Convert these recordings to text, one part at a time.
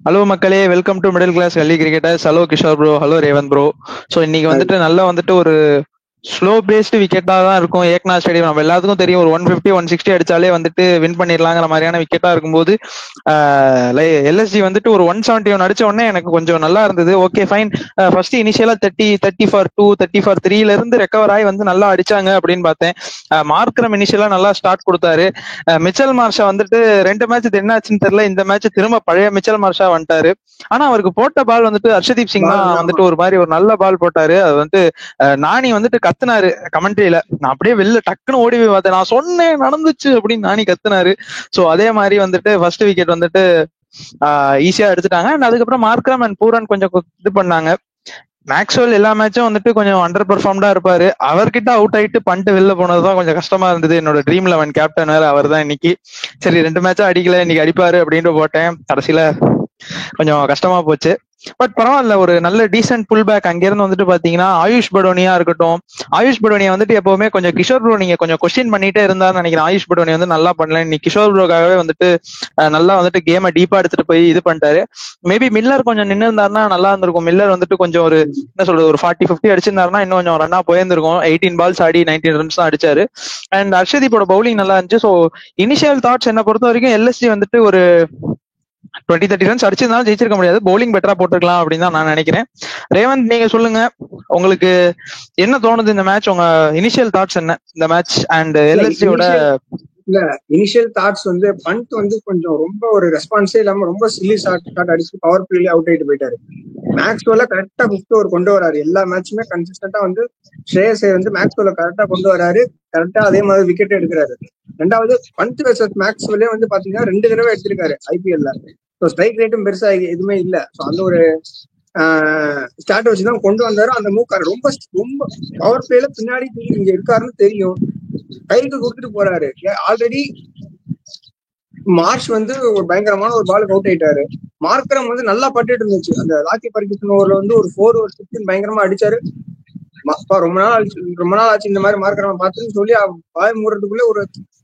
Hello மக்களே, welcome to middle class gully cricketers. Hello Kishore bro, hello Revanth bro. So இன்னைக்கு வந்துட்டு நல்லா வந்துட்டு ஒரு ஸ்லோ பேஸ்டு விக்கெட்டா தான் இருக்கும். ஏக்நாத் ஸ்டேடியம் நம்ம எல்லாத்துக்கும் தெரியும், ஒரு 150 160 அடிச்சாலே வந்துட்டு வின் பண்ணிடலாங்கிற மாதிரியான விக்கெட்டா இருக்கும்போது எல்எஸ்ஜி வந்துட்டு ஒரு 171 அடிச்ச உடனே எனக்கு கொஞ்சம் நல்லா இருந்தது. ஓகே ஃபைன், ஃபர்ஸ்ட் இனிஷியலா 30 ஃபார் 2 30 ஃபார் 3ல இருந்து ரெக்கவர் ஆகி வந்து நல்லா அடிச்சாங்க அப்படின்னு பார்த்தேன். மார்க்ரம் இனிஷியலா நல்லா ஸ்டார்ட் கொடுத்தாரு. மிச்சல் மார்ஷா வந்துட்டு 2 மேட்ச் என்னாச்சுன்னு தெரியல, இந்த மேட்ச் திரும்ப பழைய மிச்சல் மார்ஷா வந்துட்டாரு. ஆனா அவருக்கு போட்ட பால் வந்துட்டு ஹர்ஷதீப் சிங் தான் வந்துட்டு ஒரு மாதிரி ஒரு நல்ல பால் போட்டாரு. அது வந்து நானி வந்துட்டு கத்துனாரு கமெண்ட்ரியில. நான் அப்படியே வெளில டக்குன்னு ஓடி போய் பார்த்தேன், நான் சொன்னேன் நடந்துச்சு அப்படின்னு நானி கத்துனாரு. சோ அதே மாதிரி வந்துட்டு ஃபர்ஸ்ட் விக்கெட் வந்துட்டு ஈஸியா எடுத்துட்டாங்க. அண்ட் அதுக்கப்புறம் மார்க்ரம் அண்ட் பூரன் கொஞ்சம் இது பண்ணாங்க. மேக்ஸ்வெல் எல்லா மேட்சும் வந்துட்டு கொஞ்சம் அண்டர் பெர்ஃபார்ம்டா இருப்பாரு. அவர்கிட்ட அவுட் ஆயிட்டு பண்ணிட்டு வெளில போனதுதான் கொஞ்சம் கஷ்டமா இருந்தது. என்னோட ட்ரீம் 11 கேப்டன் வேற அவர் தான் இன்னைக்கு. சரி 2 மேட்சும் அடிக்கல, இன்னைக்கு அடிப்பாரு அப்படின்ட்டு போட்டேன். கடைசியில கொஞ்சம் கஷ்டமா போச்சு. பட் பரவாயில்ல, ஒரு நல்ல டீசென்ட் புல் பேக். அங்கிருந்து வந்துட்டு பாத்தீங்கன்னா ஆயுஷ் படோனியா இருக்கட்டும். ஆயுஷ் படோனியா வந்துட்டு எப்பவுமே கொஞ்சம் கிஷோர் ப்ரோ நீங்க கொஞ்சம் கொஸ்டின் பண்ணிட்டே இருந்தாருன்னு நினைக்கிறேன். ஆயுஷ் படோனி வந்து நல்லா பண்ணல, இன்னைக்கு கிஷோர் ப்ரோக்காகவே வந்துட்டு நல்லா வந்துட்டு கேமை டீப்பா எடுத்துட்டு போய் இது பண்ணிட்டாரு. மேபி மில்லர் கொஞ்சம் நின்று இருந்தாருன்னா நல்லா இருந்திருக்கும். மில்லர் வந்துட்டு கொஞ்சம் ஒரு என்ன சொல்றது, ஒரு 40 50 அடிச்சிருந்தாருன்னா இன்னும் கொஞ்சம் ரன்னா போயிருந்திருக்கும். 18 பால்ஸ் ஆடி 19 ரன்ஸ் தான் அடிச்சாரு. அண்ட் ஹர்ஷதீப்போட பவுலிங் நல்லா இருந்துச்சு. ஸோ இனிஷியல் தாட்ஸ் என்ன பொறுத்த வரைக்கும் எல்எஸ்ஜி வந்துட்டு ஒரு 20 30 ரன்ஸ் அடிச்சிருந்தாலும் ஜெயிச்சிருக்க முடியாது, பவுலிங் பெட்டரா போட்டுருக்கலாம் அப்படின்னு தான் நான் நினைக்கிறேன். ரேவந்த் நீங்க சொல்லுங்க, உங்களுக்கு என்ன தோணுது இந்த மேட்ச்? உங்க இனிஷியல் தாட்ஸ் என்ன இந்த மேட்ச் அண்ட் எல்எஸ்ஜியோட? இல்ல, இனிஷியல் தாட்ஸ் வந்து பண்ட் வந்து கொஞ்சம் ரொம்ப ஒரு ரெஸ்பான்ஸே இல்லாம ரொம்ப சில்லி ஷாட் அடிச்சு பவர் பிளேல அவுட் ஆயிட்டு போயிட்டாரு. மேக்ஸ்வெல்ல கரெக்டா 50 ஓவர் கொண்டு வராரு. எல்லா மேட்சுமே கன்சிஸ்டன்டா வந்து ஸ்ரேயஸ் வந்து மேக்ஸ்வெல்ல கரெக்டா கொண்டு வராரு. கரெக்டா அதே மாதிரி விக்கெட் எடுக்கிறாரு. ரெண்டாவது பண்ட் வெர்சஸ் மேக்ஸ்வெல்லே வந்து பாத்தீங்கன்னா 2 தடவை எடுத்திருக்காரு ஐபிஎல்ல. ஸோ ஸ்ட்ரைக் ரேட்டும் பெருசா எதுவுமே இல்ல. ஸோ அந்த ஒரு ஸ்டார்ட் வச்சுதான் கொண்டு வந்தாரு. அந்த மூக்காரு ரொம்ப ரொம்ப பவர் பிளேல பின்னாடி இங்க இருக்காருன்னு தெரியும், கைக்கு கொடுத்துட்டு போறாரு. ஆல்ரெடி மார்ஷ் வந்து ஒரு பயங்கரமான ஒரு பாலுக்கு அவுட் ஆயிட்டாரு. மார்க்கரம் வந்து நல்லா பட்டுட்டு இருந்துச்சு. அந்த லாக்கி பர்கிசன் ஓவர்ல வந்து ஒரு 4 ஒரு 6 பயங்கரமா அடிச்சாரு. ரொம்ப நாள் ஆச்சு இந்த மாதிரி மார்க்கரம் பார்த்துன்னு சொல்லி பாய் மூடுறதுக்குள்ள ஒரு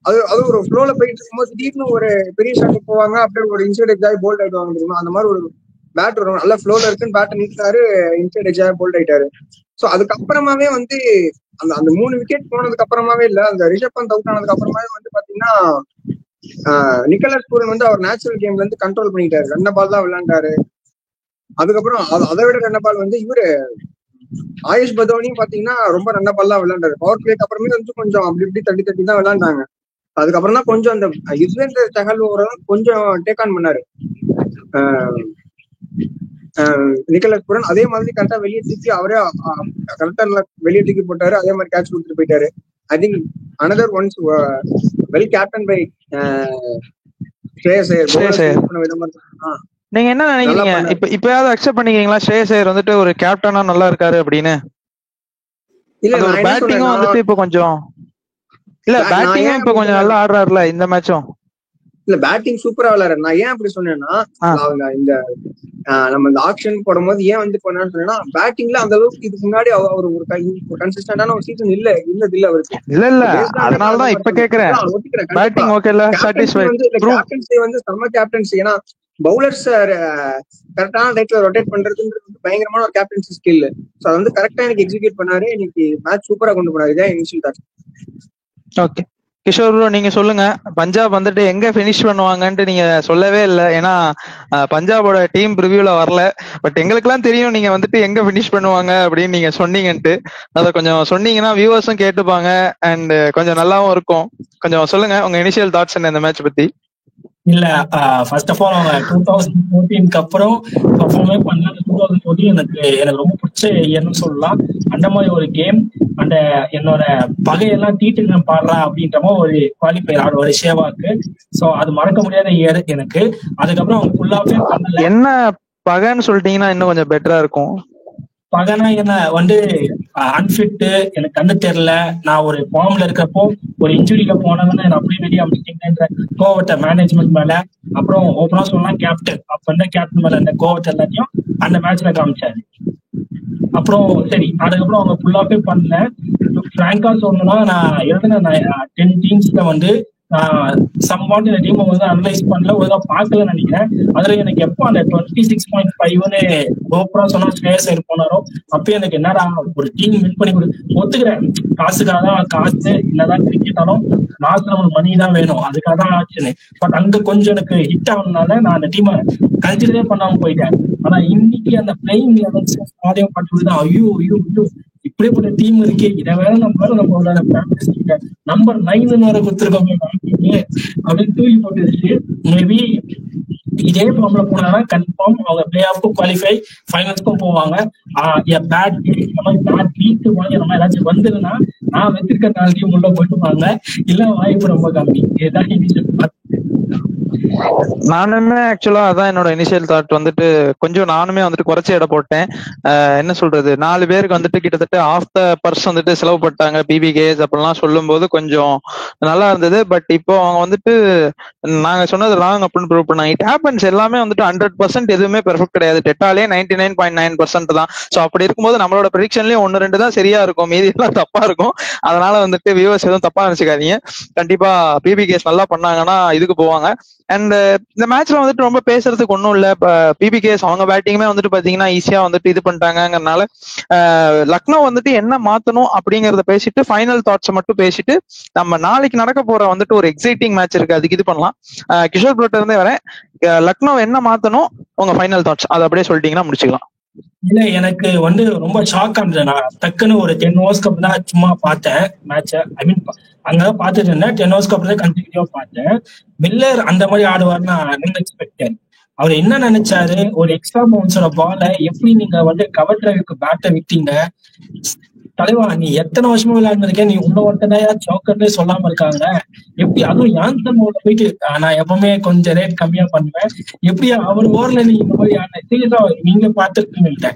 அது ஒரு ஃப்ளோல போயிட்டு இருக்கும்போது திடீர்னு ஒரு பெரிய ஷாட் போவாங்க, அப்படியே ஒரு இன்சைட் எக்ஸாய் போல்ட் ஆயிடுவாங்க தெரியுமா, அந்த மாதிரி ஒரு பேட் வரும். நல்ல ஃப்ளோல இருக்குன்னு பேட்டை நீட்டாரு, இன்சைட் எக்ஸாய் போல்ட் ஆயிட்டாரு. ஸோ அதுக்கப்புறமாவே வந்து அந்த 3 விக்கெட் போனதுக்கு அப்புறமாவே இல்ல, அந்த ரிஷப் பந்த் அவுட் ஆனதுக்கு அப்புறமாவே வந்து பாத்தீங்கன்னா நிக்கலஸ் பூரன் வந்து அவர் நேச்சுரல் கேம்ல இருந்து கண்ட்ரோல் பண்ணிட்டாரு. 2 பால் தான் விளையாண்டாரு. அதுக்கப்புறம் அதை விட 2 பால் வந்து இவரு ஆயுஷ் பதோனியும் பாத்தீங்கன்னா ரொம்ப 2 பால் தான் விளையாண்டாரு. பவர் பிளேக்கு அப்புறமே வந்து கொஞ்சம் அப்படி இப்படி தட்டி தட்டி தான் விளையாண்டாங்க. அதுக்கப்புறம் தான் கொஞ்சம் அந்த யுஸ்வேந்திர சஹல் ஓவரை கொஞ்சம் டேக் ஆன் பண்ணாரு நிக்கலஸ் பூரன். அதே மாதிரி கரெக்டா வெளியே தூக்கி அவரே கரெக்டா வெளியே தூக்கி போட்டாரு. அதே மாதிரி கேட்ச் கொடுத்துட்டு போயிட்டாரு. I think another one's well captain by Shreyas Iyer. நீங்க என்ன நினைக்கிறீங்க? இப்பயாவது அக்செப்ட் பண்ணிக்கிறீங்களா ஸ்ரேயஸ் ஐயர் வந்துட்டு ஒரு கேப்டனா நல்லா இருக்காரு அப்படின்னு? இல்ல பேட்டிங்கும் வந்துட்டு இப்ப கொஞ்சம் இல்ல, பேட்டிங்கும் இப்ப கொஞ்சம் நல்லா ஆடுறாருல இந்த மேட்சும். இல்ல பேட்டிங் சூப்பரா விளையாடுறாரு. நான் ஏன் அப்படி சொன்னேன்னா, இந்த நம்ம இந்த ஆக்ஷன் போடும்போது ஏன் வந்து போனான்னு சொன்னா, பேட்டிங்ல அந்த அளவுக்கு இதுக்கு முன்னாடி அவர் ஒரு கன்சிஸ்டன்டான ஒரு சீசன் இல்லது இல்ல அவருக்கு. இல்ல அதனாலதான் இப்ப கேக்குறேன். பேட்டிங் ஓகேல, கேப்டன்சி வந்து செம்ம கேப்டன்சி. ஏன்னா பவுலர்ஸ் கரெக்டான டைட்ல ரொட்டேட் பண்றதுன்றது பயங்கரமான ஒரு கேப்டன்சி ஸ்கில். சோ அது வந்து கரெக்டா எனக்கு எக்ஸிக்யூட் பண்ணாரு. இன்னைக்கு மேட்ச் சூப்பரா கொண்டு போனாரு. இதான் initial thought. Okay Kishore bro, நீங்க சொல்லுங்க. பஞ்சாப் வந்துட்டு எங்க பினிஷ் பண்ணுவாங்கன்ட்டு நீங்க சொல்லவே இல்லை. ஏன்னா பஞ்சாபோட டீம் ரிவ்யூல வரல. பட் எங்களுக்கு எல்லாம் தெரியும் நீங்க வந்துட்டு எங்க பினிஷ் பண்ணுவாங்க அப்படின்னு நீங்க சொன்னீங்கன்ட்டு. அதை கொஞ்சம் சொன்னீங்கன்னா வியூவர்ஸும் கேட்டுப்பாங்க அண்ட் கொஞ்சம் நல்லாவும் இருக்கும். கொஞ்சம் சொல்லுங்க உங்க இனிஷியல் தாட்ஸ் என்ன இந்த மேட்ச் பத்தி. இல்ல, ஃபர்ஸ்ட் ஆஃப் ஆல் அவங்க 2014 அப்புறம் பர்ஃபார்மே பண்ண 2014 எனக்கு ரொம்ப பிடிச்ச இயர்னு சொல்லலாம். அந்த மாதிரி ஒரு கேம், அந்த என்னோட பகையெல்லாம் தீட்டு பாடுறா அப்படின்ற மாதிரி ஒரு குவாலிஃபயர் ஆடுவாரு சேவாக்கு. சோ அது மறக்க முடியாத இயர் எனக்கு. அதுக்கப்புறம் அவங்க ஃபுல்லாவே பண்ணல. என்ன பகைன்னு சொல்லிட்டீங்கன்னா இன்னும் கொஞ்சம் பெட்டரா இருக்கும். பகனா என்ன வந்து அன்ஃபிட்டு, எனக்கு கண்ணு தெரியல, நான் ஒரு ஃபார்ம்ல இருக்கப்போ ஒரு இன்ஜுரியில போனதுன்னு என்ன அப்படியே வெளியே அமைச்சிட்டீங்கன்ற கோவத்தை மேனேஜ்மெண்ட் மேல, அப்புறம் ஓப்பனா சொல்லலாம் கேப்டன், அப்ப இருந்த கேப்டன் மேல அந்த கோவத்தை எல்லாத்தையும் அந்த மேட்ச்ல காமிச்சாரு. அப்புறம் சரி, அதுக்கப்புறம் அவங்க ஃபுல்லாவே பண்ணல. பிராங்கா சொல்லணும்னா நான் எழுதின 10 டீம்ஸ்ல வந்து சம்பாட் இந்த டீமை வந்து அனலைஸ் பண்ணல, ஒழுங்கா பார்க்கலன்னு நினைக்கிறேன். அதுல எனக்கு எப்போ அந்த 26.5ன்னு கோப்ரா சொன்னா ஸ்ரேயஸ் ஐயர் போனாரோ அப்பயே எனக்கு என்னடா ஒரு டீம் வின் பண்ணி ஒத்துக்கிறேன். காசுக்காக தான், காசு என்னதான் கிரிக்கெட்டாலும் லாஸ்ட் நம்மளுக்கு மணி தான் வேணும், அதுக்காக தான் ஆச்சுன்னு. பட் அங்க கொஞ்சம் எனக்கு ஹிட் ஆகுனால நான் அந்த டீமை கன்சிடரே பண்ணாம போயிட்டேன். ஆனா இன்னைக்கு அந்த பிளேயிங் லெவல்ஸ் ஆடியோ பார்த்துதான் ஐயோ ஐயோ ஐயோ இப்படிப்பட்ட டீம் இருக்கே, இதை வேற நம்மளோட நம்பர் 9 வேற கொடுத்துருக்கோமே அப்படின்னு தூக்கி போட்டுருச்சு. மேபி இதே ஃபார்ம்ல போனாங்கன்னா கன்ஃபார்ம் அவங்க பிளே ஆஃப்க்கும் குவாலிஃபை, ஃபைனல்ஸ்க்கும் போவாங்க. பேட் வீக் வாங்கி நம்ம ஏதாச்சும் வந்துருன்னா நான் வச்சிருக்க 4 டீம் உள்ள போயிட்டுவாங்க, இல்ல வாய்ப்பு ரொம்ப கம்மி. இதுதான் நானுமே ஆக்சுவலா அதான் என்னோட இனிஷியல் தாட் வந்துட்டு கொஞ்சம் நானுமே வந்துட்டு குறைச்சி இட போட்டேன். என்ன சொல்றது, 4 பேருக்கு வந்துட்டு கிட்டத்தட்ட ஆஃப் த பர்ஸ் வந்துட்டு செலவு பட்டாங்க பிபிகேஸ் அப்படிலாம் சொல்லும் போது கொஞ்சம் நல்லா இருந்தது. பட் இப்போ அவங்க வந்துட்டு நாங்க சொன்னது ராங் அப்படின்னு ப்ரூவ் பண்ணாங்க. இட் ஹேப்பன்ஸ், எல்லாமே வந்துட்டு 100% எதுவுமே பெர்ஃபெக்ட் கிடையாது. டெட்டாலே 99.9% தான். ஸோ அப்படி இருக்கும்போது நம்மளோட ப்ரெடிக்ஷன்லயும் 1-2 தான் சரியா இருக்கும், மீதி எல்லாம் தப்பா இருக்கும். அதனால வந்துட்டு வியூவர்ஸ் எதுவும் தப்பா நினைச்சுக்காதீங்க. கண்டிப்பா பிபிகேஸ் நல்லா பண்ணாங்கன்னா இதுக்கு போவாங்க. அண்ட் இந்த மேட்ச்ல வந்துட்டு ரொம்ப பேசுறதுக்கு ஒன்றும் இல்லை. பிபிகேஸ் அவங்க பேட்டிங்குமே வந்துட்டு பாத்தீங்கன்னா ஈஸியா வந்துட்டு இது பண்ணிட்டாங்கறதுனால லக்னோ வந்துட்டு என்ன மாத்தணும் அப்படிங்கறத பேசிட்டு ஃபைனல் தாட்ஸ் மட்டும் பேசிட்டு நம்ம நாளைக்கு நடக்க போற வந்துட்டு ஒரு எக்ஸைட்டிங் மேட்ச் இருக்கு, அதுக்கு இது பண்ணலாம். கிஷோர் ப்ரோட்ட இருந்தே வரேன், லக்னோ என்ன மாத்தணும், உங்க ஃபைனல் தாட்ஸ் அதை அப்படியே சொல்லிட்டீங்கன்னா முடிச்சுக்கலாம். இல்ல எனக்கு வந்து ரொம்ப ஷாக் ஆனது. நான் டக்குன்னு ஒரு 10 ஓவர்ஸ்க்கு அப்புறம் தான் சும்மா பார்த்தேன் மேட்ச. ஐ மீன் அங்கதான் பார்த்துட்டு இருந்தேன். 10 ஓவர்ஸ்க்கு அப்புறம் தான் கண்டினியூவா பார்த்தேன். மில்லர் அந்த மாதிரி ஆடுவார்னு நான் எக்ஸ்பெக்டேன். அவர் என்ன நினைச்சாரு, ஒரு எக்ஸ்ட்ரா பவுன்ஸோட பாலை எப்படி நீங்க வந்து கவர் டிரைவுக்கு பேட்டை விட்டீங்க தலைவா, நீ எத்தனை வருஷமா விளையாண்டுருக்கேன், நீ உன்ன ஒருத்தனையா சோக்கர்னே சொல்லாம இருக்காங்க எப்படி? அதுவும் யான்சன் போயிட்டு நான் எப்பவுமே கொஞ்சம் ரேட் கம்மியா பண்ணுவேன், எப்படி அவர் ஓவர்ல நீ இந்த மாதிரி சீரியஸா நீங்க பார்த்துருக்கீங்க.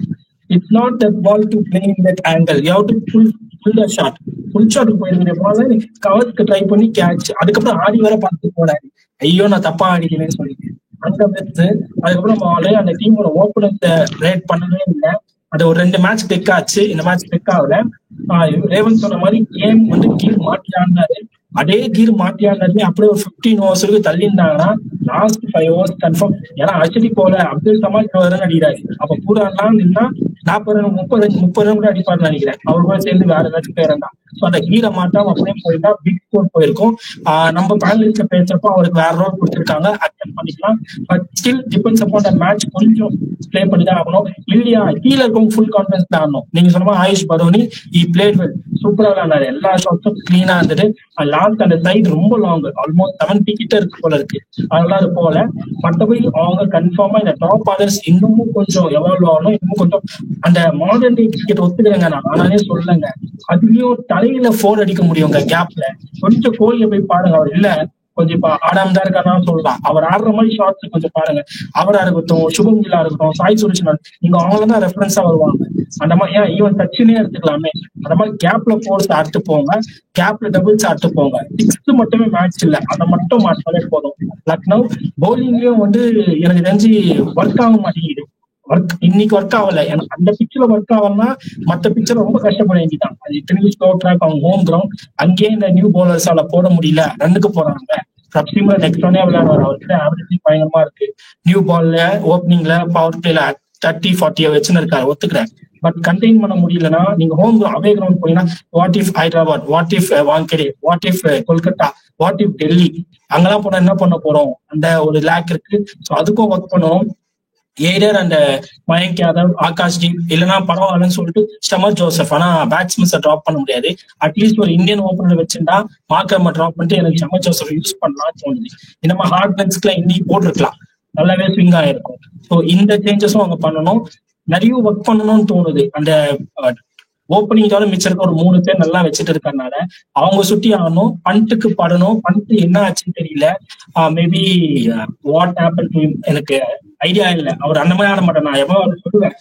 It's not that ball to play in that angle, you have to full shot. Full ஷாட்டுக்கு போயிருக்கிற பால நீ கவர்க்கு ட்ரை பண்ணி கேட்ச், அதுக்கப்புறம் ஆடி வர பார்த்து போனாரு. ஐயோ நான் தப்பா ஆடிக்கிறேன்னு சொல்லிட்டு அந்த பெஸ்ட். அதுக்கப்புறம் அந்த டீமோட ஓப்பனன்ஸை ரேட் பண்ணவே இல்லை. அது ஒரு 2 மேட்ச் கிளிக் ஆச்சு, இந்த மேட்ச் கிளிக் ஆகல. ரேவன் சொன்ன மாதிரி கேம் வந்து கீர் மாட்டி ஆடினாரு. அதே கீர் மாட்டி ஆடினாருமே அப்படியே ஒரு 15 ஓவர்ஸ் வரைக்கும் தள்ளி இருந்தாங்கன்னா லாஸ்ட் 5 ஓவர்ஸ் கன்ஃபார்ம். ஏன்னா அச்சடி போல அப்துல் சமால் 20 ரன் அடிக்கிறாரு. அப்ப பூரா நின்னா 40 ரன் 30 ரன் கூட அடிப்பாருன்னு நினைக்கிறேன். அவர் கூட சேர்ந்து வேற ஏதாச்சும் பேர் இருந்தா. ஸோ அந்த கீரை மாட்டாம அப்படியே போயிட்டா பிக் ஸ்கோர் போயிருக்கும். நம்ம பேனலிஸ்ட்ல பேசுறப்போ அவருக்கு வேற ரோல் கொடுத்துருக்காங்க, அக்செப்ட் பண்ணிக்கலாம். But still depends upon the match கொஞ்சம் பிளே பண்ணி தான் ஆகணும். இல்லையா கீழே இருக்கும் ஃபுல் கான்ஃபிடன்ஸ் தான் ஆகணும். நீங்க சொன்ன ஆயுஷ் பதோனி பிளேட் வெல், சூப்பரா விளையாடாரு, எல்லா ஷாட்ஸும் கிளீனா இருந்தது. லாஸ்ட் அந்த சைடு ரொம்ப லாங், ஆல்மோஸ்ட் 70 கிட்ட இருக்கு போல இருக்கு, அதெல்லாம் அது போல. மற்றபடி அவங்க கன்ஃபார்மா இந்த டாப் ஆர்டர்ஸ் இன்னமும் கொஞ்சம் எவால்வ் ஆகணும். இன்னும் கொஞ்சம் அந்த மாடர்ன் டே கிரிக்கெட் ஒத்துக்கிறேங்க, நான் ஆனாலே சொல்லுங்க. அதுலயும் தலையில 4 அடிக்க முடியுங்க கேப்ல. கொஞ்சம் கோலியை போய் பாருங்க, அவர் இல்ல கொஞ்சம் இப்ப ஆடாம தான் இருக்கானா சொல்லலாம். அவர் ஆடுற மாதிரி ஷார்ட்ஸ் கொஞ்சம் பாருங்க. அவரா இருக்கட்டும், சுபம் கில்லா இருக்கட்டும், சாய் சுரேஷன், நீங்க அவங்களதான் ரெஃபரன்ஸா வருவாங்க. அந்த மாதிரி ஏன் ஈவன் சச்சினே எடுத்துக்கலாமே. அந்த மாதிரி கேப்ல 4 ஆட்டு போங்க, கேப்ல டபுள்ஸ் ஆட்டு போங்க. 6 மட்டுமே மேட்ச் இல்ல, அதை மட்டும் மாட்டாலே போதும். லக்னோ பவுலிங்லயும் வந்து எனக்கு தெரிஞ்சு ஒர்க் ஆக மாட்டேங்குது. இன்னைக்கு ஒர்க் ஆகல. எனக்கு அந்த பிக்சர்ல ஒர்க் ஆகலன்னா மத்த பிக்சர் ரொம்ப கஷ்டப்பட வேண்டியதான். அது இத்தனை ஸ்லோ ட்ராக், அவங்க ஹோம் கிரவுண்ட், அங்கேயே இந்த நியூ பவுலர்ஸால போட முடியல, ரன்னுக்கு போறாங்க. சப்ஸ்டீம்ல நெக்ஸ்ட் ஒன்னே விளையாடுவார், அவர்கிட்ட ஆவரேஜ் பயங்கரமா இருக்கு. நியூ பால்ல ஓப்பனிங்ல பவர் பிளேல 30-40 வச்சுன்னு இருக்காரு, ஒத்துக்கிறேன். பட் கண்டெயின் பண்ண முடியலன்னா நீங்க ஹோம் அவே கிரவுண்ட் போனீங்கன்னா what if Hyderabad, what if Wankhede, what if Kolkata, what if Delhi, அங்கெல்லாம் போனா என்ன பண்ண போறோம்? அந்த ஒரு லேக் இருக்கு. ஸோ அதுக்கும் ஒர்க் பண்ணணும். ஏடர் அந்த மயங்க் யாதவ், ஆகாஷ் டீப் இல்லைன்னா பரவாயில்லன்னு சொல்லிட்டு ஸ்டமர் ஜோசப், ஆனா பேட்ஸ்மேன்ஸை ட்ராப் பண்ண முடியாது. அட்லீஸ்ட் ஒரு இந்தியன் ஓப்பனர் வச்சிருந்தா மார்க்கரை ட்ராப் பண்ணிட்டு எனக்கு ஸ்டமர் ஜோசப் யூஸ் பண்ணலாம்னு தோணுது. இந்த மாதிரி ஹார்ட் பென்ஸ்க்குலாம் இன்னைக்கு போட்டிருக்கலாம், நல்லாவே ஸ்விங் ஆயிருக்கும். ஸோ இந்த சேஞ்சஸும் அவங்க பண்ணணும், நிறைய ஒர்க் பண்ணணும்னு தோணுது. அந்த ஓப்பனிங் தவிர மிச்சம் இருக்க ஒரு 3 பேர் நல்லா வச்சுட்டு இருக்கறனால அவங்க சுட்டி ஆகணும். பண்ட்டுக்கு படணும். பண்ட் என்ன ஆச்சுன்னு தெரியல. Maybe what happen to him எனக்கு ஐடியா இல்லை. அவர் அந்த மாதிரி ஆட மாட்டேன். நான் எவ்வளவு சொல்லுவேன்,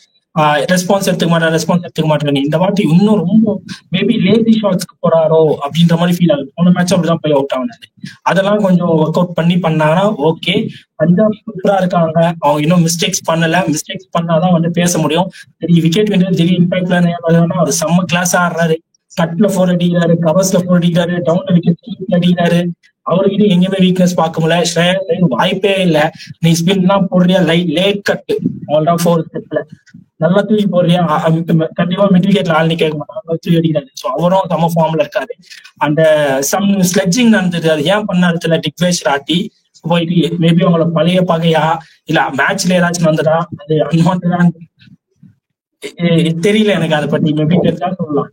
ரெஸ்பான்ஸ் எடுத்துக்க மாட்டேன். இந்த வாட்டி இன்னும் ரொம்ப மேபி லேசி ஷாட்ஸ்க்கு போறாரோ அப்படின்ற மாதிரி ஃபீல் ஆகுது. போன மேட்ச் அப்படிதான் போய் அவுட் ஆனாரு. அதெல்லாம் கொஞ்சம் ஒர்க் அவுட் பண்ணாங்கன்னா ஓகே. பஞ்சாப் சூப்பரா இருக்காங்க, அவங்க இன்னும் மிஸ்டேக்ஸ் பண்ணல. மிஸ்டேக்ஸ் பண்ணாதான் வந்து பேச முடியும். சரி விக்கெட் வின்னர், திடீர் இம்பாக்ட்ல அவர் செம்ம கிளாஸ் ஆடுறாரு. கட்ல 4 அடிக்கிறாரு, கவர்ஸ்ல 4 அடிக்கிறாரு, டவுன்ல விக்கெட் அடிக்கிறாரு. அவர்கிட்ட எங்கேயுமே வீக்னஸ் பார்க்க முடியல. ஸ்ரேயஸ் ஐயர் வாய்ப்பே இல்ல. நீ ஸ்பின்லாம் போடுறியா, லேட் கட்டு அவ்வளோதான் 4 ஸ்டெப்ல நல்லா தூக்கி போடுறியா, கண்டிப்பா மிட் விக்கெட்ல ஆள் கேட்க மாட்டாங்க, தூக்கி அடிக்கிறாரு. ஸோ அவரும் சம ஃபார்ம்ல இருக்காரு. அந்த சம் ஸ்லெட்ஜிங் நடந்தது, அது ஏன் பண்ணாரு தெரியல. டிக்வேஷ் ராட்டி போயிட்டு மேபி அவங்களோட பழைய பகையா இல்ல மேட்ச்ல ஏதாச்சும் வந்ததா, அது அன்வான்டா தெரியல எனக்கு. அதை பத்தி மேபி தெரிஞ்சா சொல்லலாம்.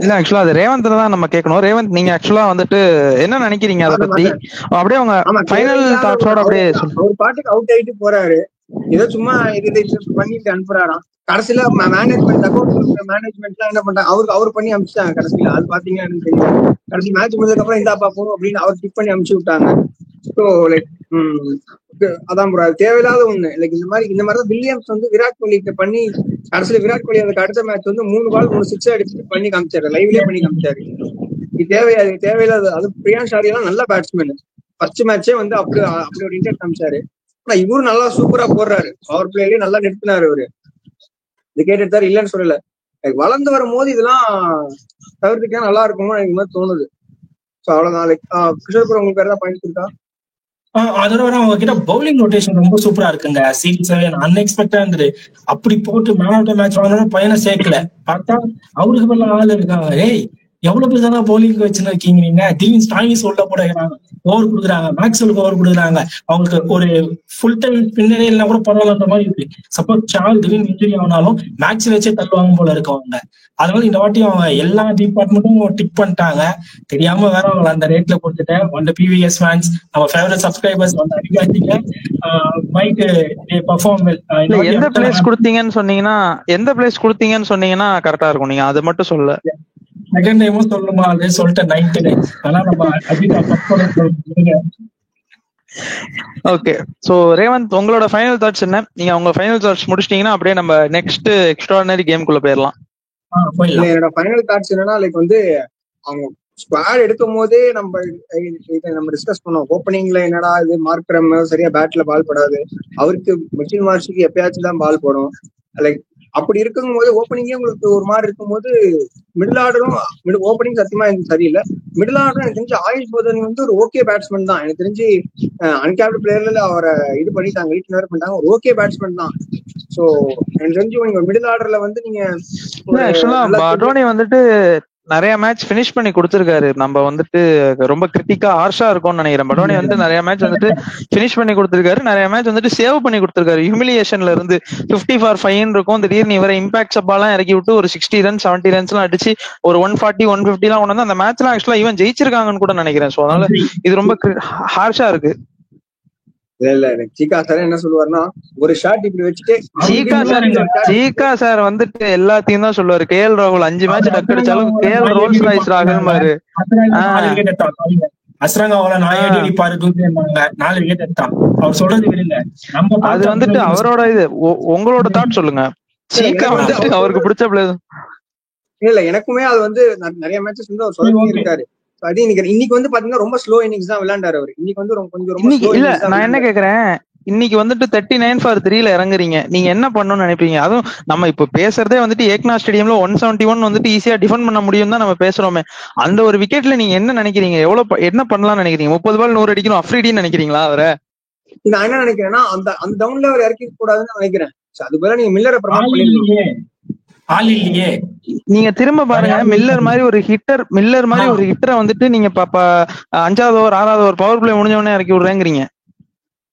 இல்ல ஆக்சுவலா அது ரேவந்த் தான் நம்ம கேட்கணும். ரேவந்த், நீங்க ஆக்சுவலா வந்துட்டு என்ன நினைக்கிறீங்க அதை பத்தி? அப்படியே உங்க ஃபைனல் தாட்ஸோட அப்படியே ஒரு பாட்டுக்கு அவுட் ஆயிட்டு போறாரு. ஏதோ சும்மா இது பண்ணிட்டு அனுப்புறாராம். கடைசியில மேனேஜ்மெண்ட் அக்கௌண்ட் மேனேஜ்மெண்ட்லாம் என்ன பண்றாங்க, அவரு பண்ணி அனுப்பிச்சிட்டாங்க. கடைசியில அது பாத்தீங்கன்னா எனக்கு தெரியல. கடைசி மேட்ச் முடிஞ்சதுக்கு அப்புறம் இந்தாப்பா போறோம் அப்படின்னு அவர் டிக் பண்ணி அனுப்பிச்சு விட்டாங்க. ஸோ லைக் அதான் ப்ரோ, அது தேவையில்லாத ஒண்ணு. லைக் இந்த மாதிரி தான் வில்லியம்ஸ் வந்து விராட் கோலி பண்ணி கடைசியில விராட் கோலி அதுக்கு அடுத்த மேட்ச் வந்து 3 பால் 3 6 அடிச்சுட்டு பண்ணி காமிச்சாரு, லைவ்லயே பண்ணி காமிச்சாரு. இது தேவையில்லாத. அது பிரியான் ஷாரி எல்லாம் நல்ல பேட்ஸ்மேன். ஃபர்ஸ்ட் மேட்சே வந்து அப்படி ஒரு இன்டெக்ட் காமிச்சாரு. ஆனா இவரும் நல்லா சூப்பரா போடுறாரு. பவர் பிளேலயே நல்லா நிறுத்தினாரு அவரு. விக்கெட் எடுத்தாரு, இல்லன்னு சொல்லல. வளர்ந்து வரும்போது இதெல்லாம் தவிர்த்துக்கா நல்லா இருக்குமோ எனக்கு மாதிரி தோணுது. ஸோ அவ்வளவுதான். லைக் கிஷோர் ப்ரோ, உங்களுக்கு வேற ஏதாவது பாயிண்ட்ஸ் இருக்கா? அதோட வர அவங்க கிட்ட பவுலிங் ரொட்டேஷன் ரொம்ப சூப்பரா இருக்குங்க. சீரியஸாவே அன்எக்ஸ்பெக்டா இருந்தது. அப்படி போட்டு மேன் ஆஃப் த மேட்ச் வாங்கினா பையனை சேர்க்கல. பார்த்தா அவருக்கு மேல ஆள் இருக்காங்க. ஏய், எவ்வளவு பேர் தானே பவுலிங் வச்சுன்னு இருக்கீங்க நீங்க? டீம் ஸ்டாங்கிஸ் உள்ள போடுறாங்க, ஓவர் கொடுக்குறாங்க, மேக்ஸ்வெலுக்கு ஓவர் கொடுக்குறாங்க. அவங்களுக்கு ஒரு ஃபுல் டைம் பின்னரே இல்லைன்னா கூட பரவாயில்லன்ற மாதிரி இருக்கு. சப்போஸ் சார்ல் திடீர்னு இன்ஜுரி ஆனாலும் மேட்ச் வச்சே தள்ளுவாங்க போல இருக்கவங்க. அதனால இந்த வாட்டி அவங்க எல்லா டிபார்ட்மெண்ட்டும் டிக் பண்ணிட்டாங்க. தெரியாம வேற அவங்களை அந்த ரேட்ல கொடுத்துட்டேன். அந்த பிவிஎஸ் ஃபேன்ஸ், நம்ம ஃபேவரட் சப்ஸ்கிரைபர்ஸ் வந்து அடிக்காதீங்க. மைக் பெர்ஃபார்ம் எந்த பிளேஸ் கொடுத்தீங்கன்னு சொன்னீங்கன்னா கரெக்டா இருக்கும். நீங்க அதை மட்டும் சொல்ல செகண்ட் டைமும் சொல்லுமா? அதே சொல்லிட்டேன் 99. ஆனா நம்ம ஓகே. சோ ரேவந்த், உங்களோட ஃபைனல் தாட்ஸ் என்ன? நீங்க உங்க ஃபைனல் தாட்ஸ் முடிச்சிட்டீங்கன்னா அப்படியே நம்ம நெக்ஸ்ட் எக்ஸ்ட்ராடினரி கேம்குள்ள போயிடலாம். என்னோட ஃபைனல் தாட்ஸ் என்னன்னா, லைக் வந்து அவங்க ஸ்குவாட் எடுக்கும் போதே நம்ம டிஸ்கஸ் பண்ணோம். ஓப்பனிங்ல என்னடா இது, மார்க்ரம் சரியா பேட்ல பால் படாது, அவருக்கு மிச்சில் மார்ஷுக்கு எப்பயாச்சும் தான் பால் போடும். லைக் அப்படி இருக்கும் போது ஓப்பனிங்கே உங்களுக்கு ஒரு மாதிரி இருக்கும்போது மிடில் ஆர்டரும் ஓப்பனிங் சத்தியமா எனக்கு சரியில்லை. மிடில் ஆர்டரும் எனக்கு தெரிஞ்சு ஆயுஷ் போதன் வந்து ஒரு ஓகே பேட்ஸ்மேன் தான். எனக்கு தெரிஞ்சு அன்கேப்டு பிளேயர்ல அவரை இது பண்ணிட்டாங்க, ரீச் வேற பண்ணிட்டாங்க. ஒரு ஓகே பேட்ஸ்மேன் தான். சோ எனக்கு தெரிஞ்சு நீங்க மிடில் ஆர்டர்ல வந்து நீங்க பட்டோனி வந்துட்டு நிறைய மேட்ச் பினிஷ் பண்ணி கொடுத்திருக்காரு. நம்ம வந்துட்டு ரொம்ப கிரிட்டிக்கா ஹார்ஷா இருக்கும்னு நினைக்கிறேன். பட்டோனி வந்து நிறைய மேட்ச் வந்துட்டு பினிஷ் பண்ணி கொடுத்திருக்காரு, நிறைய மேட்ச் வந்துட்டு சேவ் பண்ணி கொடுத்திருக்காரு. ஹியூமிலியேஷன்ல இருந்து 50 for 5 இருக்கும். திடீர்னு இவரை இம்பாக்ட் சப்பாலாம் இறக்கி விட்டு ஒரு 60 ரன்ஸ் 70 ரன்ஸ் எல்லாம் அடிச்சு ஒரு 140 150 எல்லாம் கொண்டு வந்து அந்த மேட்ச் எல்லாம் ஆக்சுவலா ஈவன் ஜெயிச்சிருக்காங்கன்னு கூட நினைக்கிறேன். சோ அதனால இது ரொம்ப ஹார்ஷா இருக்கு. இல்ல சீகா சார் என்ன சொல்லுவாருன்னா, ஒரு ஷாட் இப்படி வச்சுட்டு சீகா சார் வந்துட்டு எல்லாத்தையும் தான் சொல்லுவாரு. கேஎல் ராகுல் 5 மேட்ச் டக் அடிச்சாலும் கேஎல் ரோல்ஸ் ராய்ஸ் ராகுல் மாதிரி அஸ்ரங்காவோட 4 அடி அடிப்பாரு, 4 விக்கெட் எடுத்தான். அவர் சொல்றது விடுங்க, அது வந்துட்டு அவரோட இது. உங்களோட தாட் சொல்லுங்க. சீகா வந்துட்டு அவருக்கு பிடிச்ச பிளேயர் இல்ல. எனக்குமே அது வந்து நிறைய மேட்சஸ் வந்து அவர் சொல்லி இருக்காரு. இன்னைக்கு வந்து பாத்தீங்கன்னா ரொம்ப ஸ்லோ இன்னிங்ஸ் தான் விளையாண்டாரு அவரு. இன்னைக்கு வந்து கொஞ்சம் இல்ல. நான் என்ன கேக்குறேன், இன்னைக்கு வந்துட்டு 39 for 3 இறங்குறீங்க, நீங்க என்ன பண்ணணும்னு நினைப்பீங்க? அதுவும் நம்ம இப்ப பேசுறதே வந்துட்டு ஏக்னா ஸ்டேடியம்ல 171 வந்துட்டு ஈஸியா டிஃபெண்ட் பண்ண முடியும் தான் நம்ம பேசுறோமே. அந்த ஒரு விக்கெட்ல நீங்க என்ன நினைக்கிறீங்க? என்ன பண்ணலாம்னு நினைக்கிறீங்க? 30 பால் 100 அடிக்கணும் அஃப்ரிடின்னு நினைக்கிறீங்களா அவரை? நான் என்ன நினைக்கிறேன்னா, அந்த டவுன்ல அவர் இறக்கி கூடாதுன்னு நினைக்கிறேன். அது போல நீங்க மில்லரை ப்ரமோட் பண்ணிருக்கீங்க. நீங்க திரும்ப பாருங்க, மில்லர் மாதிரி ஒரு ஹிட்டரை வந்துட்டு நீங்க 5வது ஓவர் 6வது ஓவர் பவர் பிளே முடிஞ்ச உடனே இறக்கி விடுறேங்கிறீங்க.